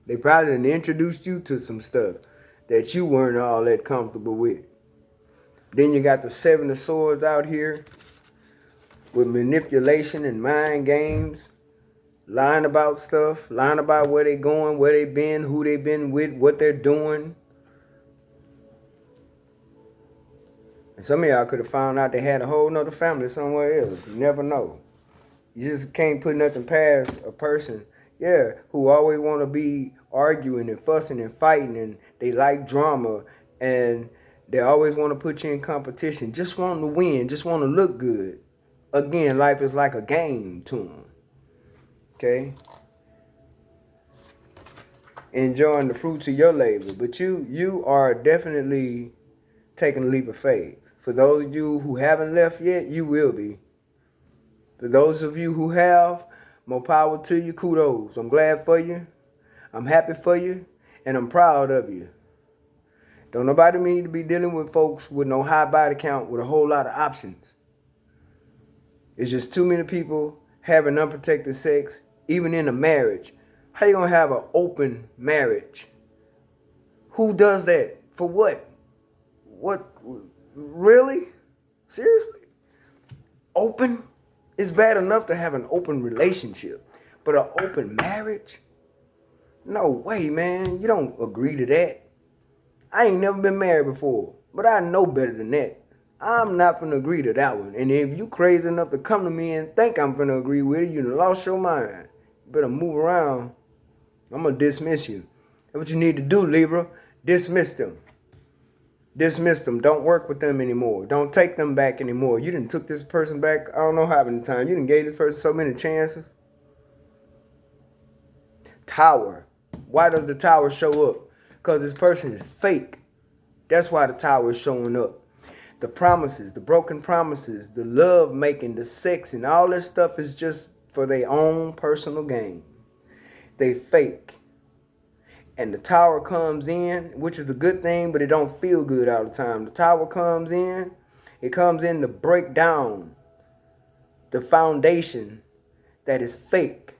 Speaker 1: They probably done introduced you to some stuff that you weren't all that comfortable with. Then you got the Seven of Swords out here with manipulation and mind games. Lying about stuff, lying about where they going, where they been, who they been with, what they're doing. And some of y'all could have found out they had a whole nother family somewhere else. You never know. You just can't put nothing past a person, yeah, who always want to be arguing and fussing and fighting, and they like drama, and they always want to put you in competition, just wanting to win, just want to look good. Again, life is like a game to them. Okay? Enjoying the fruits of your labor. But you are definitely taking a leap of faith. For those of you who haven't left yet, you will be. For those of you who have, more power to you, kudos. I'm glad for you. I'm happy for you. And I'm proud of you. Don't nobody need to be dealing with folks with no high body count with a whole lot of options. It's just too many people having unprotected sex, even in a marriage. How you gonna have an open marriage? Who does that? For what? What? Really? Seriously? Open? It's bad enough to have an open relationship, but an open marriage? No way, man. You don't agree to that. I ain't never been married before, but I know better than that. I'm not gonna agree to that one. And if you crazy enough to come to me and think I'm gonna agree with it, you done lost your mind. You better move around. I'm gonna dismiss you. That's what you need to do, Libra. Dismiss them. Dismiss them. Don't work with them anymore. Don't take them back anymore. You done took this person back, I don't know how many times. You done gave this person so many chances. Tower. Why does the tower show up? Because this person is fake. That's why the tower is showing up. The promises, the broken promises, the love making, the sex, and all this stuff is just for their own personal gain. They fake. And the tower comes in, which is a good thing, but it don't feel good all the time. The tower comes in, it comes in to break down the foundation that is fake.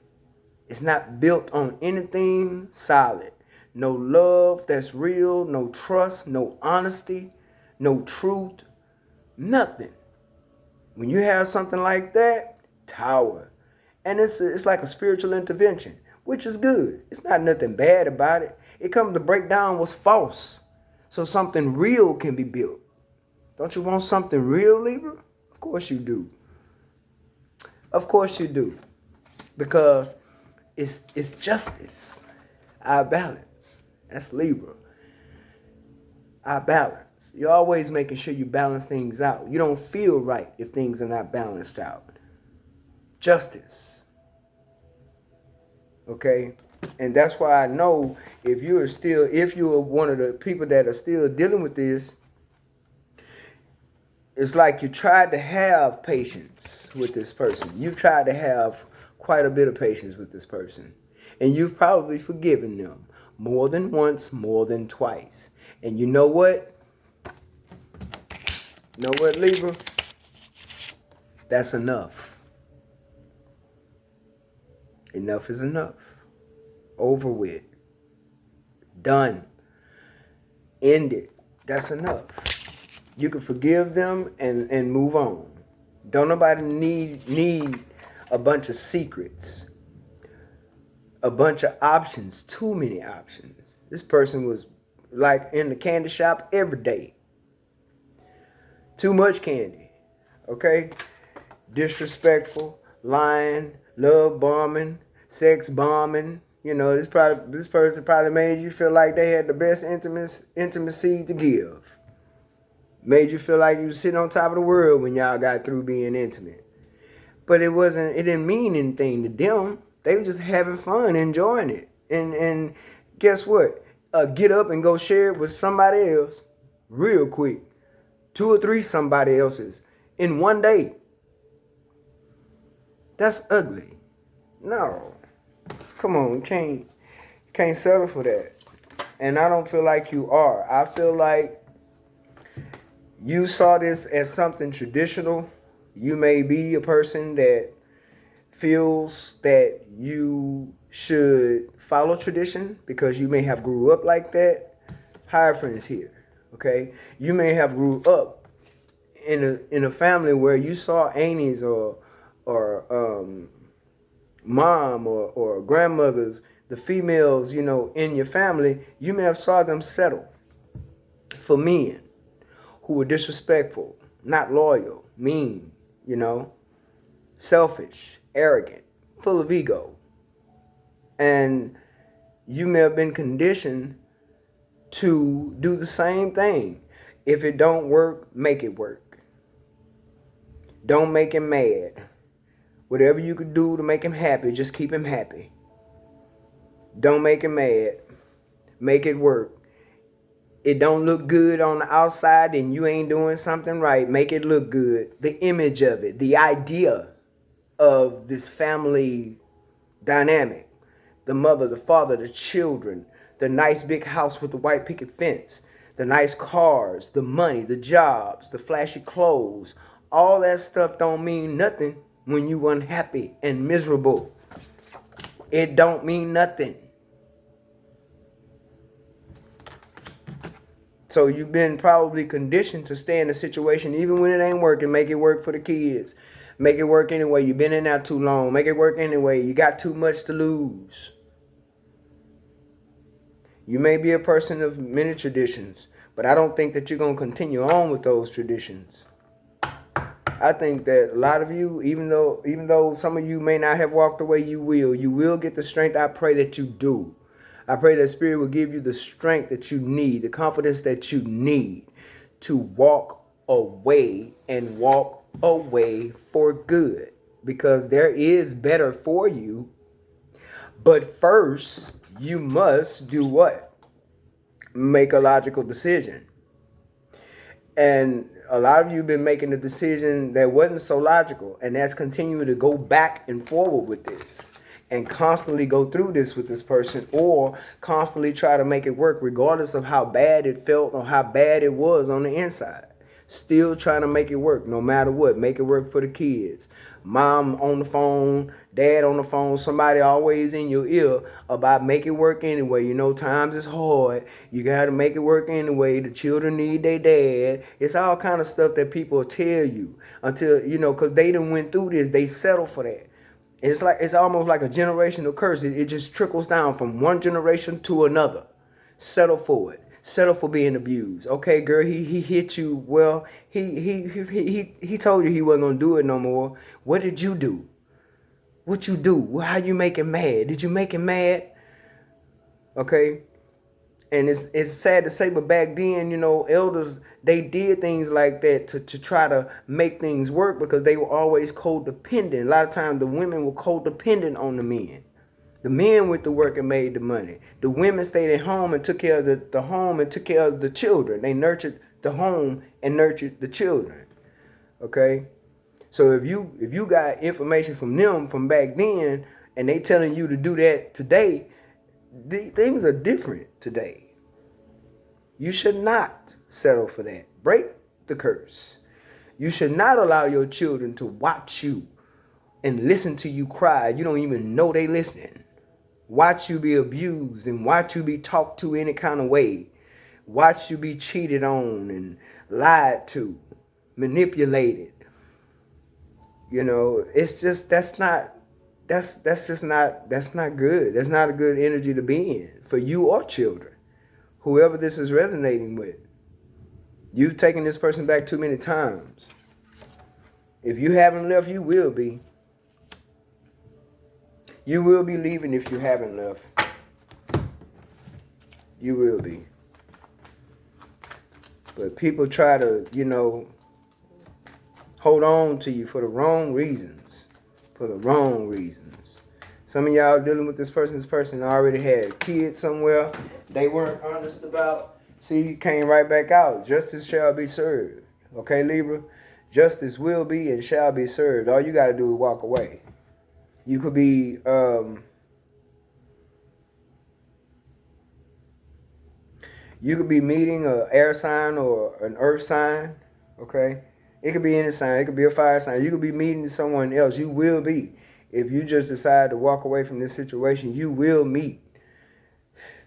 Speaker 1: It's not built on anything solid. No love that's real, no trust, no honesty, no truth, nothing. When you have something like that, tower. And it's like a spiritual intervention, which is good. It's not nothing bad about it. It comes to break down what's false so something real can be built. Don't you want something real, Libra? Of course you do. Of course you do. Because it's justice. Our balance. That's Libra. Our balance. You're always making sure you balance things out. You don't feel right if things are not balanced out. Justice. Okay? And that's why I know if you are one of the people that are still dealing with this, it's like you tried to have patience with this person. You've tried to have quite a bit of patience with this person. And you've probably forgiven them more than once, more than twice. And you know what? You know what, Libra? That's enough. Enough is enough. Over with. Done. End it. That's enough. You can forgive them and move on. Don't nobody need a bunch of secrets. A bunch of options. Too many options. This person was like in the candy shop every day. Too much candy. Okay? Disrespectful, lying, love bombing, sex bombing. You know, this person probably made you feel like they had the best intimacy to give. Made you feel like you was sitting on top of the world when y'all got through being intimate. But it didn't mean anything to them. They were just having fun, enjoying it. And guess what? Get up and go share it with somebody else real quick. 2 or 3 somebody else's in one day. That's ugly. No. Come on, you can't settle for that. And I don't feel like you are. I feel like you saw this as something traditional. You may be a person that feels that you should follow tradition because you may have grew up like that. Hierophant is here, okay? You may have grew up in a family where you saw aunties or mom or grandmothers, the females, you know, in your family, you may have saw them settle for men who were disrespectful, not loyal, mean, you know, selfish, arrogant, full of ego. And you may have been conditioned to do the same thing. If it don't work, make it work. Don't make him mad. Whatever you could do to make him happy, just keep him happy. Don't make him mad. Make it work. It don't look good on the outside and you ain't doing something right. Make it look good. The image of it, the idea of this family dynamic. The mother, the father, the children, the nice big house with the white picket fence, the nice cars, the money, the jobs, the flashy clothes. All that stuff don't mean nothing when you unhappy and miserable. It don't mean nothing. So you've been probably conditioned to stay in a situation even when it ain't working. Make it work for the kids. Make it work anyway. You've been in there too long. Make it work anyway. You got too much to lose. You may be a person of many traditions, but I don't think that you're going to continue on with those traditions. I think that a lot of you, even though some of you may not have walked away, you will get the strength. I pray that you do. I pray that Spirit will give you the strength that you need, the confidence that you need to walk away and walk away for good. Because there is better for you. But first, you must do what? Make a logical decision. And a lot of you have been making a decision that wasn't so logical, and that's continuing to go back and forward with this and constantly go through this with this person, or constantly try to make it work regardless of how bad it felt or how bad it was on the inside. Still trying to make it work no matter what. Make it work for the kids. Mom on the phone, dad on the phone, somebody always in your ear about make it work anyway. You know, times is hard. You got to make it work anyway. The children need their dad. It's all kind of stuff that people tell you until, you know, because they done went through this. They settle for that. It's almost like a generational curse. It just trickles down from one generation to another. Settle for it. Settle for being abused. Okay, girl, he hit you. Well, he told you he wasn't gonna do it no more. What did you do? What you do? Well, how you make him mad? Did you make him mad? Okay. And it's sad to say, but back then, you know, elders, they did things like that to try to make things work because they were always codependent. A lot of times the women were codependent on the men. The men went to work and made the money. The women stayed at home and took care of the home and took care of the children. They nurtured the home and nurtured the children. Okay? So if you got information from them from back then and they telling you to do that today, things are different today. You should not settle for that. Break the curse. You should not allow your children to watch you and listen to you cry. You don't even know they listening. Watch you be abused and watch you be talked to any kind of way. Watch you be cheated on and lied to, manipulated. You know, it's just that's not good. That's not a good energy to be in for you or children. Whoever this is resonating with. You've taken this person back too many times. If you haven't left, you will be. You will be leaving if you haven't left. You will be. But people try to, you know, hold on to you for the wrong reasons. For the wrong reasons. Some of y'all dealing with this person already had kids somewhere they weren't honest about. See, came right back out. Justice shall be served. Okay, Libra? Justice will be and shall be served. All you got to do is walk away. You could be meeting an air sign or an earth sign, okay? It could be any sign. It could be a fire sign. You could be meeting someone else. You will be. If you just decide to walk away from this situation, you will meet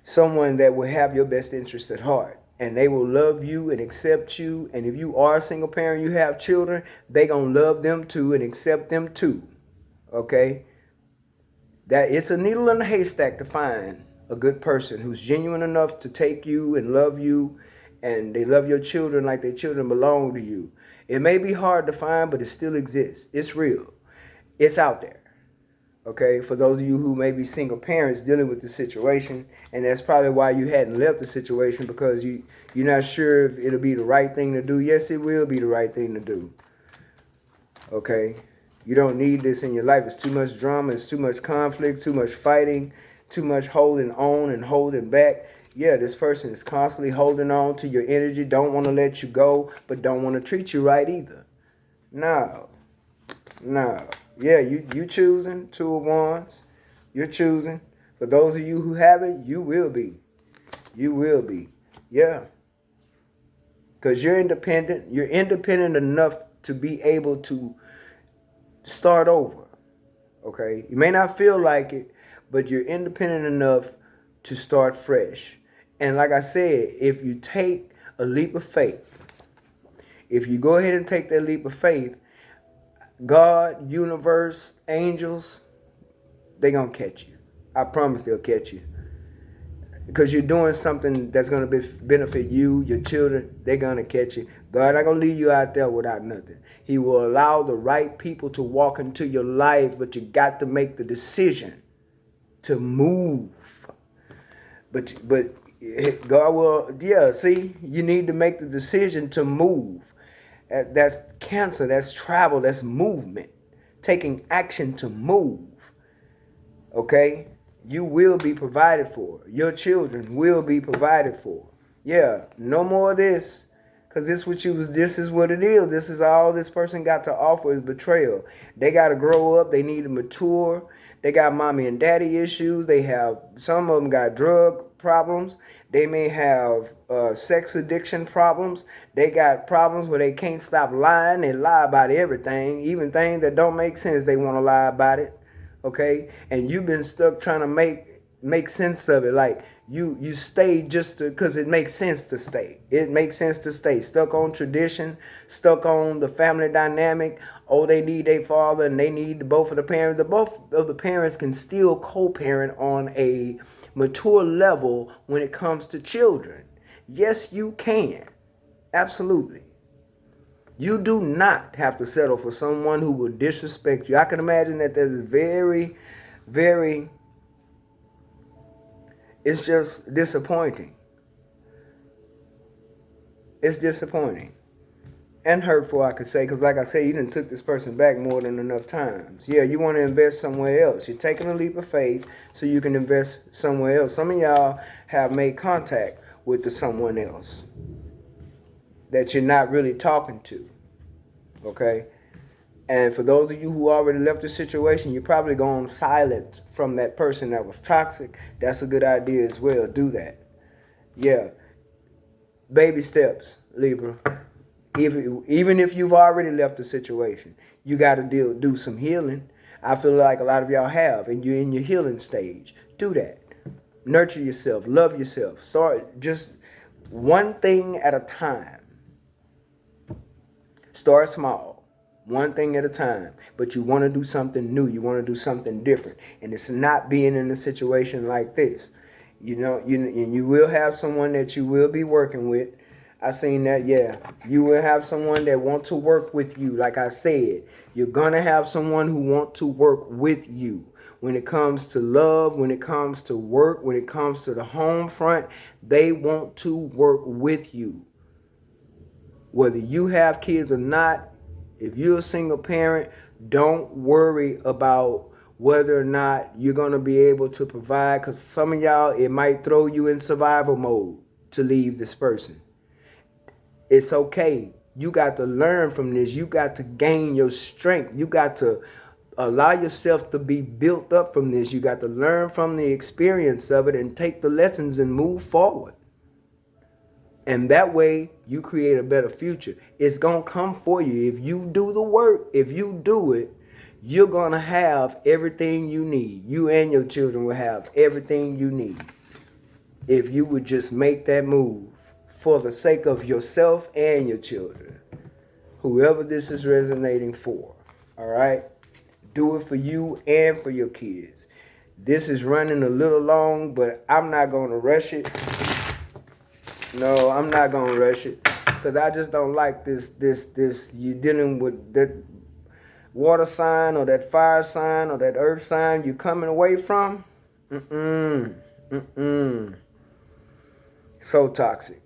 Speaker 1: someone that will have your best interest at heart. And they will love you and accept you. And if you are a single parent, you have children, they going to love them too and accept them too, okay? That it's a needle in a haystack to find a good person who's genuine enough to take you and love you, and they love your children like their children belong to you. It may be hard to find, but it still exists. It's real. It's out there. Okay, for those of you who may be single parents dealing with the situation, and that's probably why you hadn't left the situation, because you're not sure if it'll be the right thing to do. Yes, it will be the right thing to do. Okay. You don't need this in your life. It's too much drama. It's too much conflict, too much fighting, too much holding on and holding back. Yeah, this person is constantly holding on to your energy, don't want to let you go, but don't want to treat you right either. No. Yeah, you choosing. Two of Wands. You're choosing. For those of you who have it, you will be. You will be. Yeah. Because you're independent. You're independent enough to be able to start over, okay? You may not feel like it, but you're independent enough to start fresh. And like I said, if you take a leap of faith, if you go ahead and take that leap of faith, God, universe, angels, they're going to catch you. I promise they'll catch you. Because you're doing something that's going to benefit you, your children, they're going to catch you. God not going to leave you out there without nothing. He will allow the right people to walk into your life, but you got to make the decision to move. But God will, yeah, see, you need to make the decision to move. That's cancer, that's travel, that's movement. Taking action to move. Okay? You will be provided for. Your children will be provided for. Yeah, no more of this. Cause this is what it is. This is all this person got to offer is betrayal. They gotta grow up, they need to mature. They got mommy and daddy issues. They have some of them got drug problems. They may have sex addiction problems. They got problems where they can't stop lying. They lie about everything, even things that don't make sense. They want to lie about it. Okay, and you've been stuck trying to make sense of it. Like you stay just because it makes sense to stay. It makes sense to stay stuck on tradition, stuck on the family dynamic. Oh, they need their father and they need both of the parents. The both of the parents can still co-parent on a mature level when it comes to children. Yes, you can. Absolutely. You do not have to settle for someone who will disrespect you. I can imagine that there's very, very, it's just disappointing. It's disappointing. And hurtful, I could say, because like I said, you done took this person back more than enough times. Yeah, you want to invest somewhere else. You're taking a leap of faith so you can invest somewhere else. Some of y'all have made contact with someone else that you're not really talking to. Okay? And for those of you who already left the situation, you're probably going silent from that person that was toxic. That's a good idea as well. Do that. Yeah. Baby steps, Libra. Even if you've already left the situation, you got to do some healing. I feel like a lot of y'all have, and you're in your healing stage. Do that. Nurture yourself. Love yourself. Start just one thing at a time. Start small. One thing at a time, but you want to do something new. You want to do something different, and it's not being in a situation like this. You will have someone that you will be working with. I seen that. Yeah, you will have someone that want to work with you. Like I said, you're gonna have someone who want to work with you. When it comes to love, when it comes to work, when it comes to the home front, they want to work with you. Whether you have kids or not, if you're a single parent, don't worry about whether or not you're going to be able to provide, because some of y'all, it might throw you in survival mode to leave this person. It's okay. You got to learn from this. You got to gain your strength. You got to allow yourself to be built up from this. You got to learn from the experience of it and take the lessons and move forward. And that way, you create a better future. It's going to come for you. If you do the work, if you do it, you're going to have everything you need. You and your children will have everything you need. If you would just make that move for the sake of yourself and your children. Whoever this is resonating for. All right? Do it for you and for your kids. This is running a little long, but I'm not going to rush it. No, I'm not gonna rush it, because I just don't like this you dealing with that water sign or that fire sign or that earth sign you coming away from. So toxic.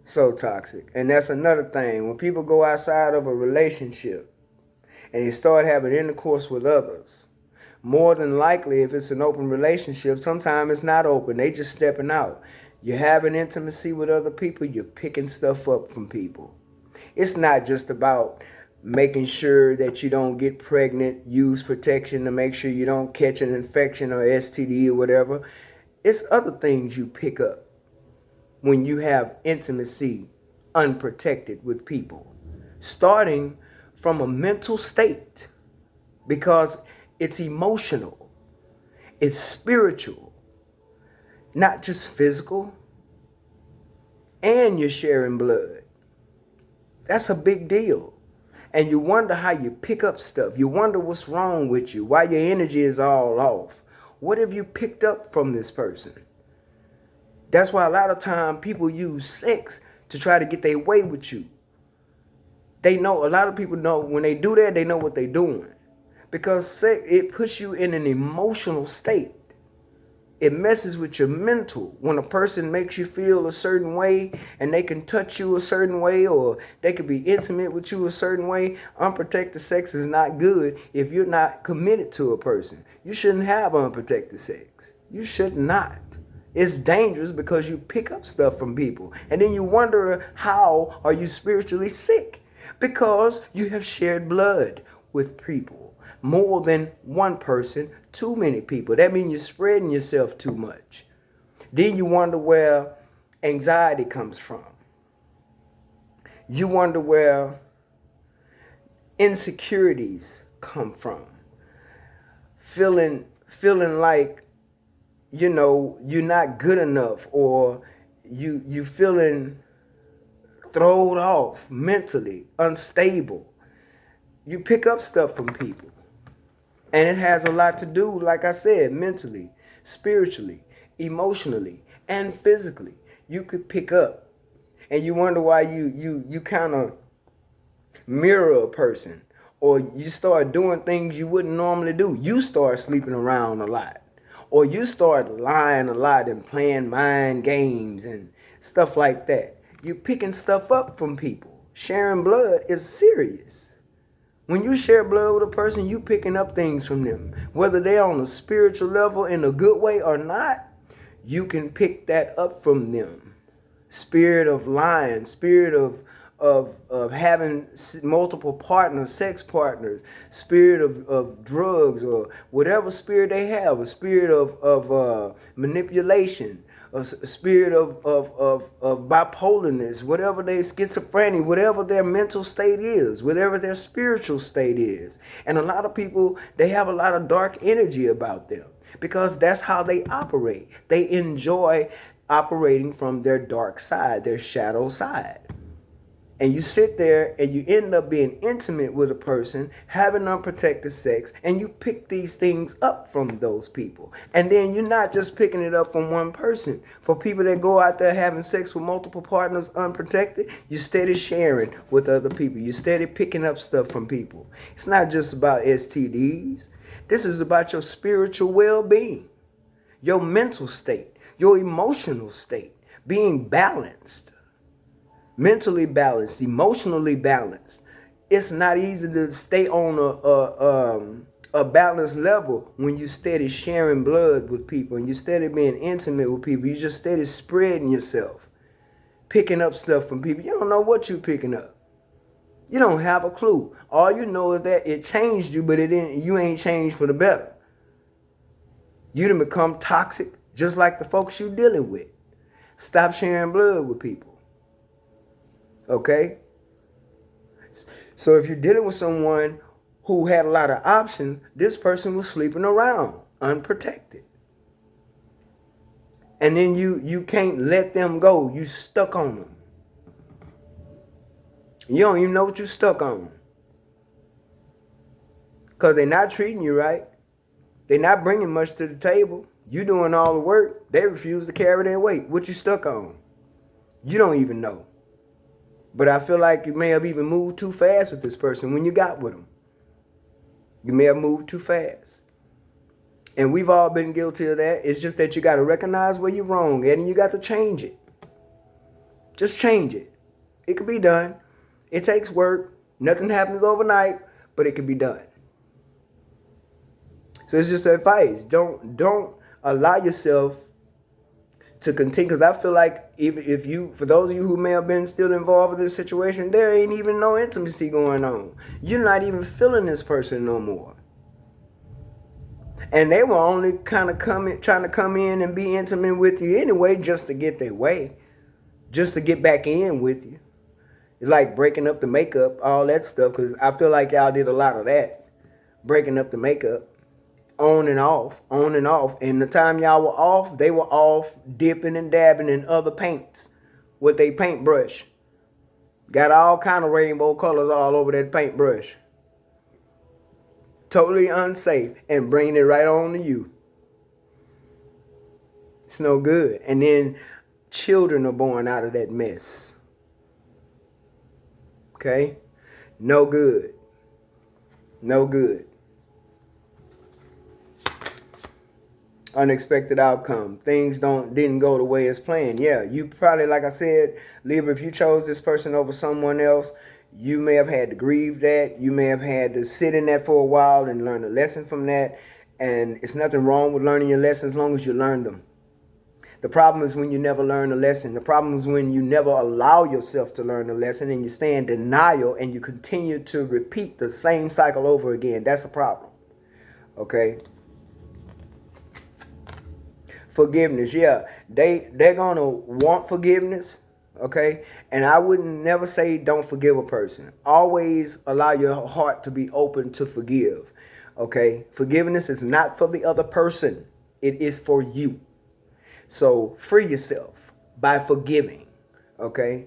Speaker 1: So toxic. And that's another thing. When people go outside of a relationship and they start having intercourse with others, more than likely, if it's an open relationship, sometimes it's not open. They just stepping out. You're having intimacy with other people, you're picking stuff up from people. It's not just about making sure that you don't get pregnant, use protection to make sure you don't catch an infection or STD or whatever. It's other things you pick up when you have intimacy unprotected with people. Starting from a mental state, because it's emotional, it's spiritual. Not just physical, and you're sharing blood. That's a big deal. And you wonder how you pick up stuff. You wonder what's wrong with you, why your energy is all off. What have you picked up from this person? That's why a lot of time people use sex to try to get their way with you. They know, a lot of people know when they do that, they know what they're doing. Because sex, it puts you in an emotional state. It messes with your mental. When a person makes you feel a certain way and they can touch you a certain way, or they can be intimate with you a certain way, unprotected sex is not good if you're not committed to a person. You shouldn't have unprotected sex. You should not. It's dangerous because you pick up stuff from people. And then you wonder, how are you spiritually sick? Because you have shared blood with people. More than one person, too many people. That means you're spreading yourself too much. Then you wonder where anxiety comes from. You wonder where insecurities come from. Feeling like, you're not good enough, or you feeling thrown off mentally, unstable. You pick up stuff from people. And it has a lot to do, like I said, mentally, spiritually, emotionally, and physically. You could pick up. And you wonder why you kind of mirror a person, or you start doing things you wouldn't normally do. You start sleeping around a lot, or you start lying a lot and playing mind games and stuff like that. You picking stuff up from people. Sharing blood is serious. When you share blood with a person, you picking up things from them. Whether they're on a spiritual level in a good way or not, you can pick that up from them. Spirit of lying, spirit of having multiple partners, sex partners, spirit of drugs, or whatever spirit they have, a spirit of manipulation, a spirit of bipolarness, whatever their schizophrenia, whatever their mental state is, whatever their spiritual state is. And a lot of people, they have a lot of dark energy about them because that's how they operate. They enjoy operating from their dark side, their shadow side. And you sit there and you end up being intimate with a person, having unprotected sex, and you pick these things up from those people. And then you're not just picking it up from one person. For people that go out there having sex with multiple partners unprotected, you steady sharing with other people. You steady picking up stuff from people. It's not just about STDs. This is about your spiritual well-being, your mental state, your emotional state, being balanced. Mentally balanced, emotionally balanced. It's not easy to stay on a balanced level when you steady sharing blood with people and you steady being intimate with people. You just steady spreading yourself, picking up stuff from people. You don't know what you're picking up. You don't have a clue. All you know is that it changed you, but you ain't changed for the better. You done become toxic, just like the folks you dealing with. Stop sharing blood with people. Okay? So if you're dealing with someone who had a lot of options, this person was sleeping around, unprotected. And then you can't let them go. You stuck on them. You don't even know what you're stuck on. Because they're not treating you right. They're not bringing much to the table. You doing all the work. They refuse to carry their weight. What you stuck on? You don't even know. But I feel like you may have even moved too fast with this person when you got with them. You may have moved too fast. And we've all been guilty of that. It's just that you got to recognize where you're wrong at, and you got to change it. Just change it. It can be done. It takes work. Nothing happens overnight, but it can be done. So it's just advice. Don't allow yourself to continue, because I feel like if you, for those of you who may have been still involved in this situation, there ain't even no intimacy going on. You're not even feeling this person no more. And they were only kind of trying to come in and be intimate with you anyway, just to get their way, just to get back in with you. It's like breaking up the makeup, all that stuff, because I feel like y'all did a lot of that, breaking up the makeup. On and off, on and off. And the time y'all were off, they were off dipping and dabbing in other paints with a paintbrush. Got all kind of rainbow colors all over that paintbrush. Totally unsafe, and bringing it right on to you. It's no good. And then children are born out of that mess. Okay? No good. No good. unexpected outcome. Things didn't go the way it's planned. Yeah, you probably, like I said, Libra, if you chose this person over someone else, you may have had to grieve that. You may have had to sit in that for a while and learn a lesson from that. And it's nothing wrong with learning your lessons as long as you learn them. The problem is when you never learn a lesson. The problem is when you never allow yourself to learn a lesson and you stay in denial and you continue to repeat the same cycle over again. That's a problem. Okay? Forgiveness, yeah. They're gonna want forgiveness, okay? And I wouldn't never say don't forgive a person. Always allow your heart to be open to forgive. Okay? Forgiveness is not for the other person. It is for you. So free yourself by forgiving. Okay?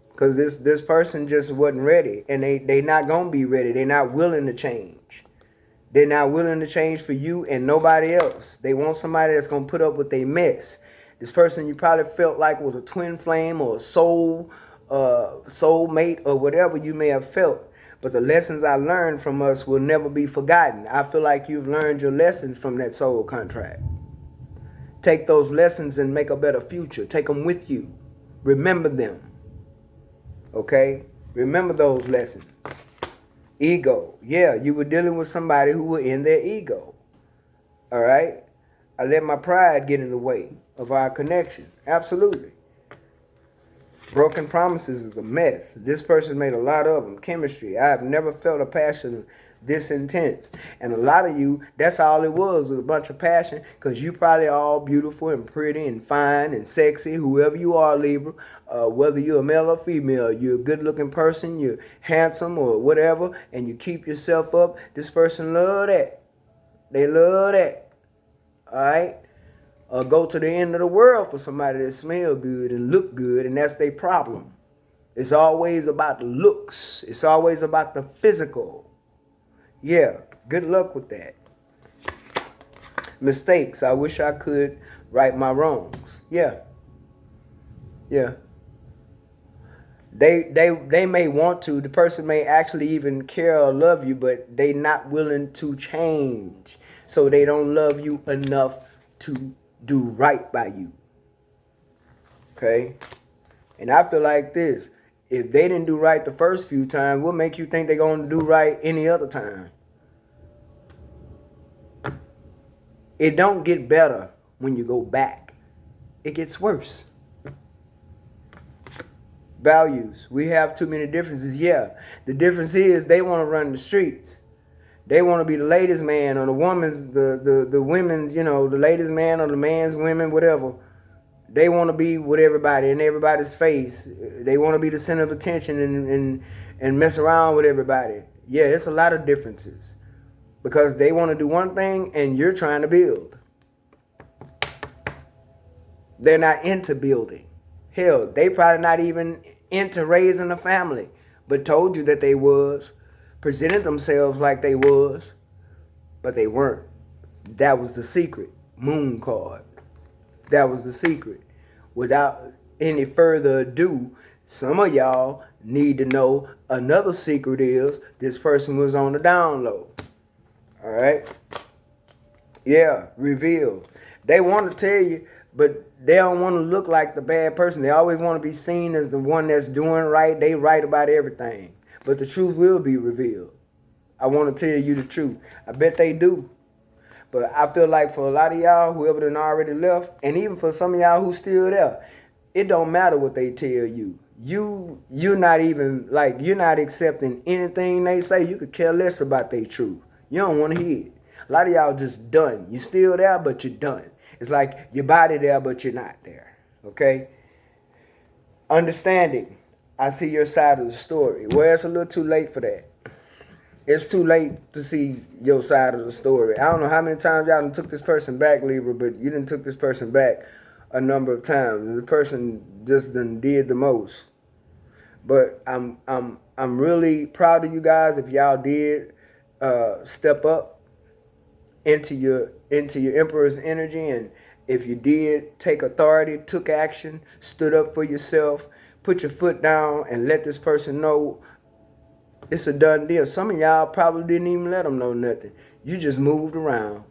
Speaker 1: Because this person just wasn't ready. And they not gonna be ready. They're not willing to change. They're not willing to change for you and nobody else. They want somebody that's going to put up with their mess. This person you probably felt like was a twin flame or a soul mate or whatever you may have felt. But the lessons I learned from us will never be forgotten. I feel like you've learned your lessons from that soul contract. Take those lessons and make a better future. Take them with you. Remember them. Okay? Remember those lessons. Ego. Yeah, you were dealing with somebody who were in their ego. All right? I let my pride get in the way of our connection. Absolutely. Broken promises is a mess. This person made a lot of them. Chemistry. I have never felt a passion this intense. And a lot of you, that's all it was a bunch of passion, because you probably all beautiful and pretty and fine and sexy, whoever you are, Libra. Whether you're a male or female, you're a good looking person, you're handsome or whatever, and you keep yourself up. This person love that. They love that. All right? Go to the end of the world for somebody that smell good and look good, and that's their problem. It's always about the looks. It's always about the physical. Yeah, good luck with that. Mistakes. I wish I could right my wrongs. Yeah. Yeah. They may want to. The person may actually even care or love you, but they not willing to change. So they don't love you enough to do right by you. Okay? And I feel like this. If they didn't do right the first few times, what make you think they're going to do right any other time? It don't get better when you go back. It gets worse. Values. We have too many differences. Yeah. The difference is they want to run the streets. They want to be the ladies' man or the woman's, the women's, you know, the ladies' man or the man's women, whatever. They want to be with everybody in everybody's face. They want to be the center of attention and mess around with everybody. Yeah, it's a lot of differences. Because they want to do one thing and you're trying to build. They're not into building. Hell, they probably not even into raising a family, but told you that they was, presented themselves like they was, but they weren't. That was the secret. Moon card. That was the secret. Without any further ado, some of y'all need to know another secret is this person was on the down low. All right? Yeah, reveal. They want to tell you, but they don't want to look like the bad person. They always want to be seen as the one that's doing right. They right about everything. But the truth will be revealed. I want to tell you the truth. I bet they do. But I feel like for a lot of y'all, whoever done already left, and even for some of y'all who's still there, it don't matter what they tell you. You're not even, like, you're not accepting anything they say. You could care less about their truth. You don't want to hear it. A lot of y'all just done. You still there, but you're done. It's like your body there, but you're not there. Okay? Understanding. I see your side of the story. Well, it's a little too late for that. It's too late to see your side of the story. I don't know how many times y'all done took this person back, Libra, but you done took this person back a number of times. The person just done did the most. But I'm really proud of you guys if y'all did step up into your Emperor's energy, and if you did take authority, took action, stood up for yourself, put your foot down, and let this person know it's a done deal. Some of y'all probably didn't even let them know nothing. You just moved around.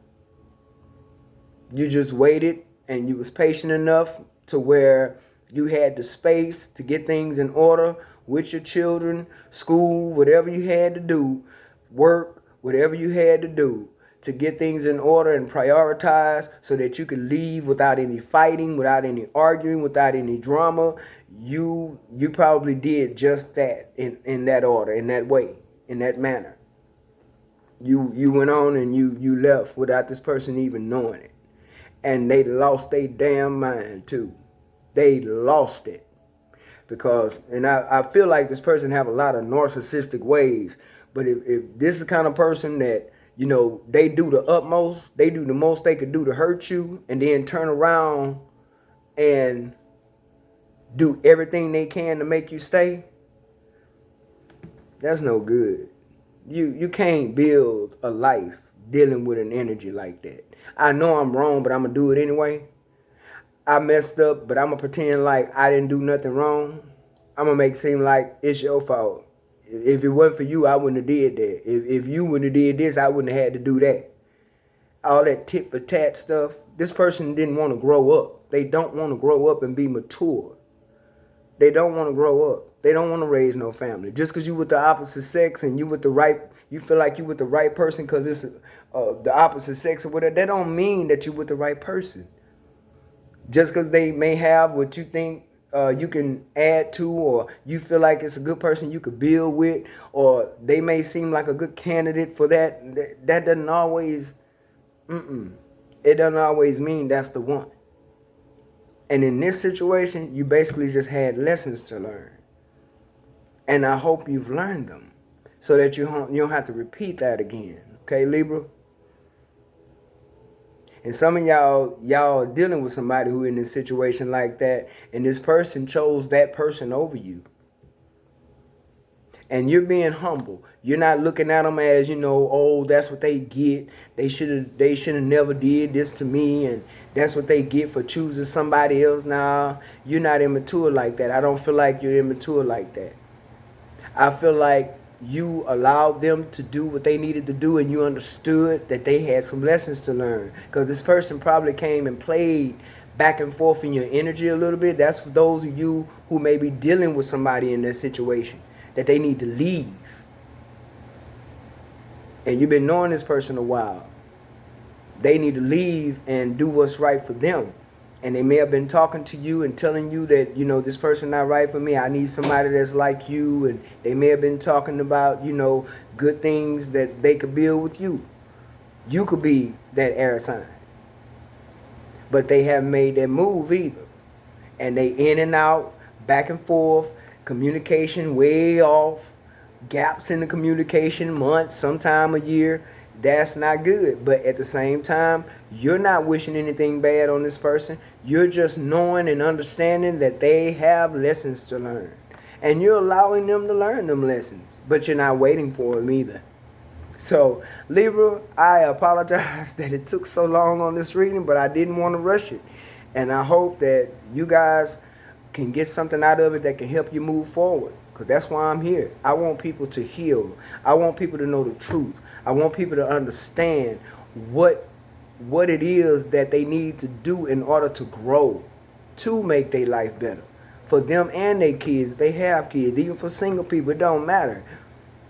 Speaker 1: You just waited and you was patient enough to where you had the space to get things in order with your children, school, whatever you had to do, work, whatever you had to do to get things in order and prioritize so that you could leave without any fighting, without any arguing, without any drama. You probably did just that in that order, in that way, in that manner. You went on and you left without this person even knowing it. And they lost their damn mind too. They lost it. Because, and I feel like this person have a lot of narcissistic ways. But if this is the kind of person that, you know, they do the utmost, they do the most they could do to hurt you, and then turn around and do everything they can to make you stay, that's no good. You can't build a life dealing with an energy like that. I know I'm wrong, but I'm going to do it anyway. I messed up, but I'm going to pretend like I didn't do nothing wrong. I'm going to make it seem like it's your fault. If it wasn't for you, I wouldn't have did that. If you wouldn't have did this, I wouldn't have had to do that. All that tit for tat stuff. This person didn't want to grow up. They don't want to grow up and be mature. They don't want to grow up. They don't want to raise no family. Just because you with the opposite sex and you with the right, you feel like you with the right person because it's the opposite sex or whatever, that don't mean that you with the right person. Just because they may have what you think you can add to, or you feel like it's a good person you could build with, or they may seem like a good candidate for that, that doesn't always, it doesn't always mean that's the one. And in this situation, you basically just had lessons to learn. And I hope you've learned them so that you don't have to repeat that again. Okay, Libra? And some of y'all are dealing with somebody who in this situation like that, and this person chose that person over you. And you're being humble. You're not looking at them as, you know, oh, that's what they get. They should have never did this to me, and that's what they get for choosing somebody else. Now, you're not immature like that. I don't feel like you're immature like that. I feel like you allowed them to do what they needed to do, and you understood that they had some lessons to learn. Because this person probably came and played back and forth in your energy a little bit. That's for those of you who may be dealing with somebody in that situation, that they need to leave. And you've been knowing this person a while. They need to leave and do what's right for them. And they may have been talking to you and telling you that, you know, this person not right for me. I need somebody that's like you. And they may have been talking about, you know, good things that they could build with you. You could be that air sign. But they haven't made that move either. And they in and out, back and forth, communication way off, gaps in the communication, months, sometime a year. That's not good. But at the same time, you're not wishing anything bad on this person. You're just knowing and understanding that they have lessons to learn. And you're allowing them to learn them lessons. But you're not waiting for them either. So, Libra, I apologize that it took so long on this reading, but I didn't want to rush it. And I hope that you guys can get something out of it that can help you move forward. Because that's why I'm here. I want people to heal. I want people to know the truth. I want people to understand what it is that they need to do in order to grow, to make their life better. For them and their kids, they have kids. Even for single people, it don't matter.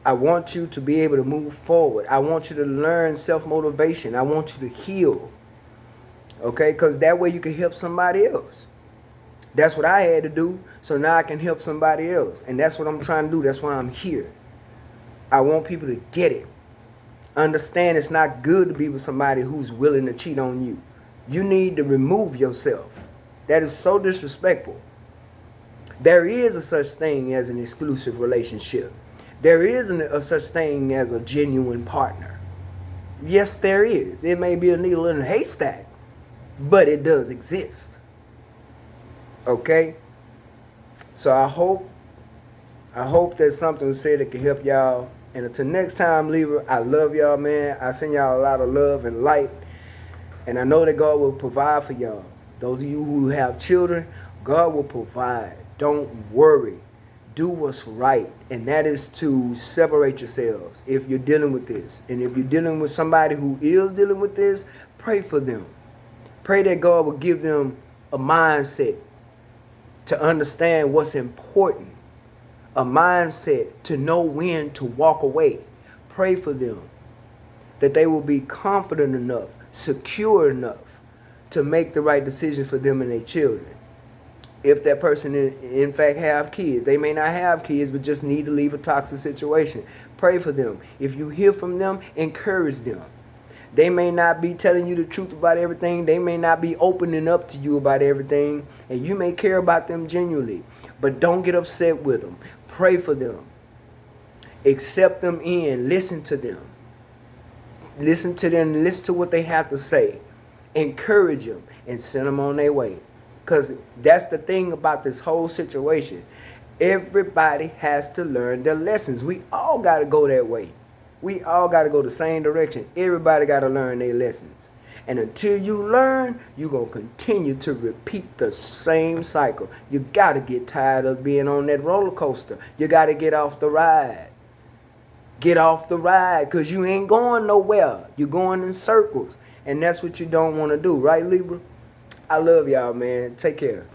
Speaker 1: I want you to be able to move forward. I want you to learn self-motivation. I want you to heal. Okay? Because that way you can help somebody else. That's what I had to do, so now I can help somebody else. And that's what I'm trying to do. That's why I'm here. I want people to get it. Understand it's not good to be with somebody who's willing to cheat on you. You need to remove yourself. That is so disrespectful. There is a such thing as an exclusive relationship. There is a such thing as a genuine partner. Yes, there is. It may be a needle in a haystack, but it does exist. Okay? So I hope that something was said that can help y'all. And until next time, Libra, I love y'all, man. I send y'all a lot of love and light. And I know that God will provide for y'all. Those of you who have children, God will provide. Don't worry. Do what's right. And that is to separate yourselves if you're dealing with this. And if you're dealing with somebody who is dealing with this, pray for them. Pray that God will give them a mindset to understand what's important, a mindset to know when to walk away. Pray for them that they will be confident enough, secure enough to make the right decision for them and their children. If that person in fact have kids, they may not have kids but just need to leave a toxic situation. Pray for them. If you hear from them, encourage them. They may not be telling you the truth about everything. They may not be opening up to you about everything. And you may care about them genuinely. But don't get upset with them. Pray for them. Accept them in. Listen to them. Listen to them. Listen to what they have to say. Encourage them and send them on their way. Because that's the thing about this whole situation. Everybody has to learn their lessons. We all got to go that way. We all got to go the same direction. Everybody got to learn their lessons. And until you learn, you're going to continue to repeat the same cycle. You got to get tired of being on that roller coaster. You got to get off the ride. Get off the ride because you ain't going nowhere. You're going in circles. And that's what you don't want to do. Right, Libra? I love y'all, man. Take care.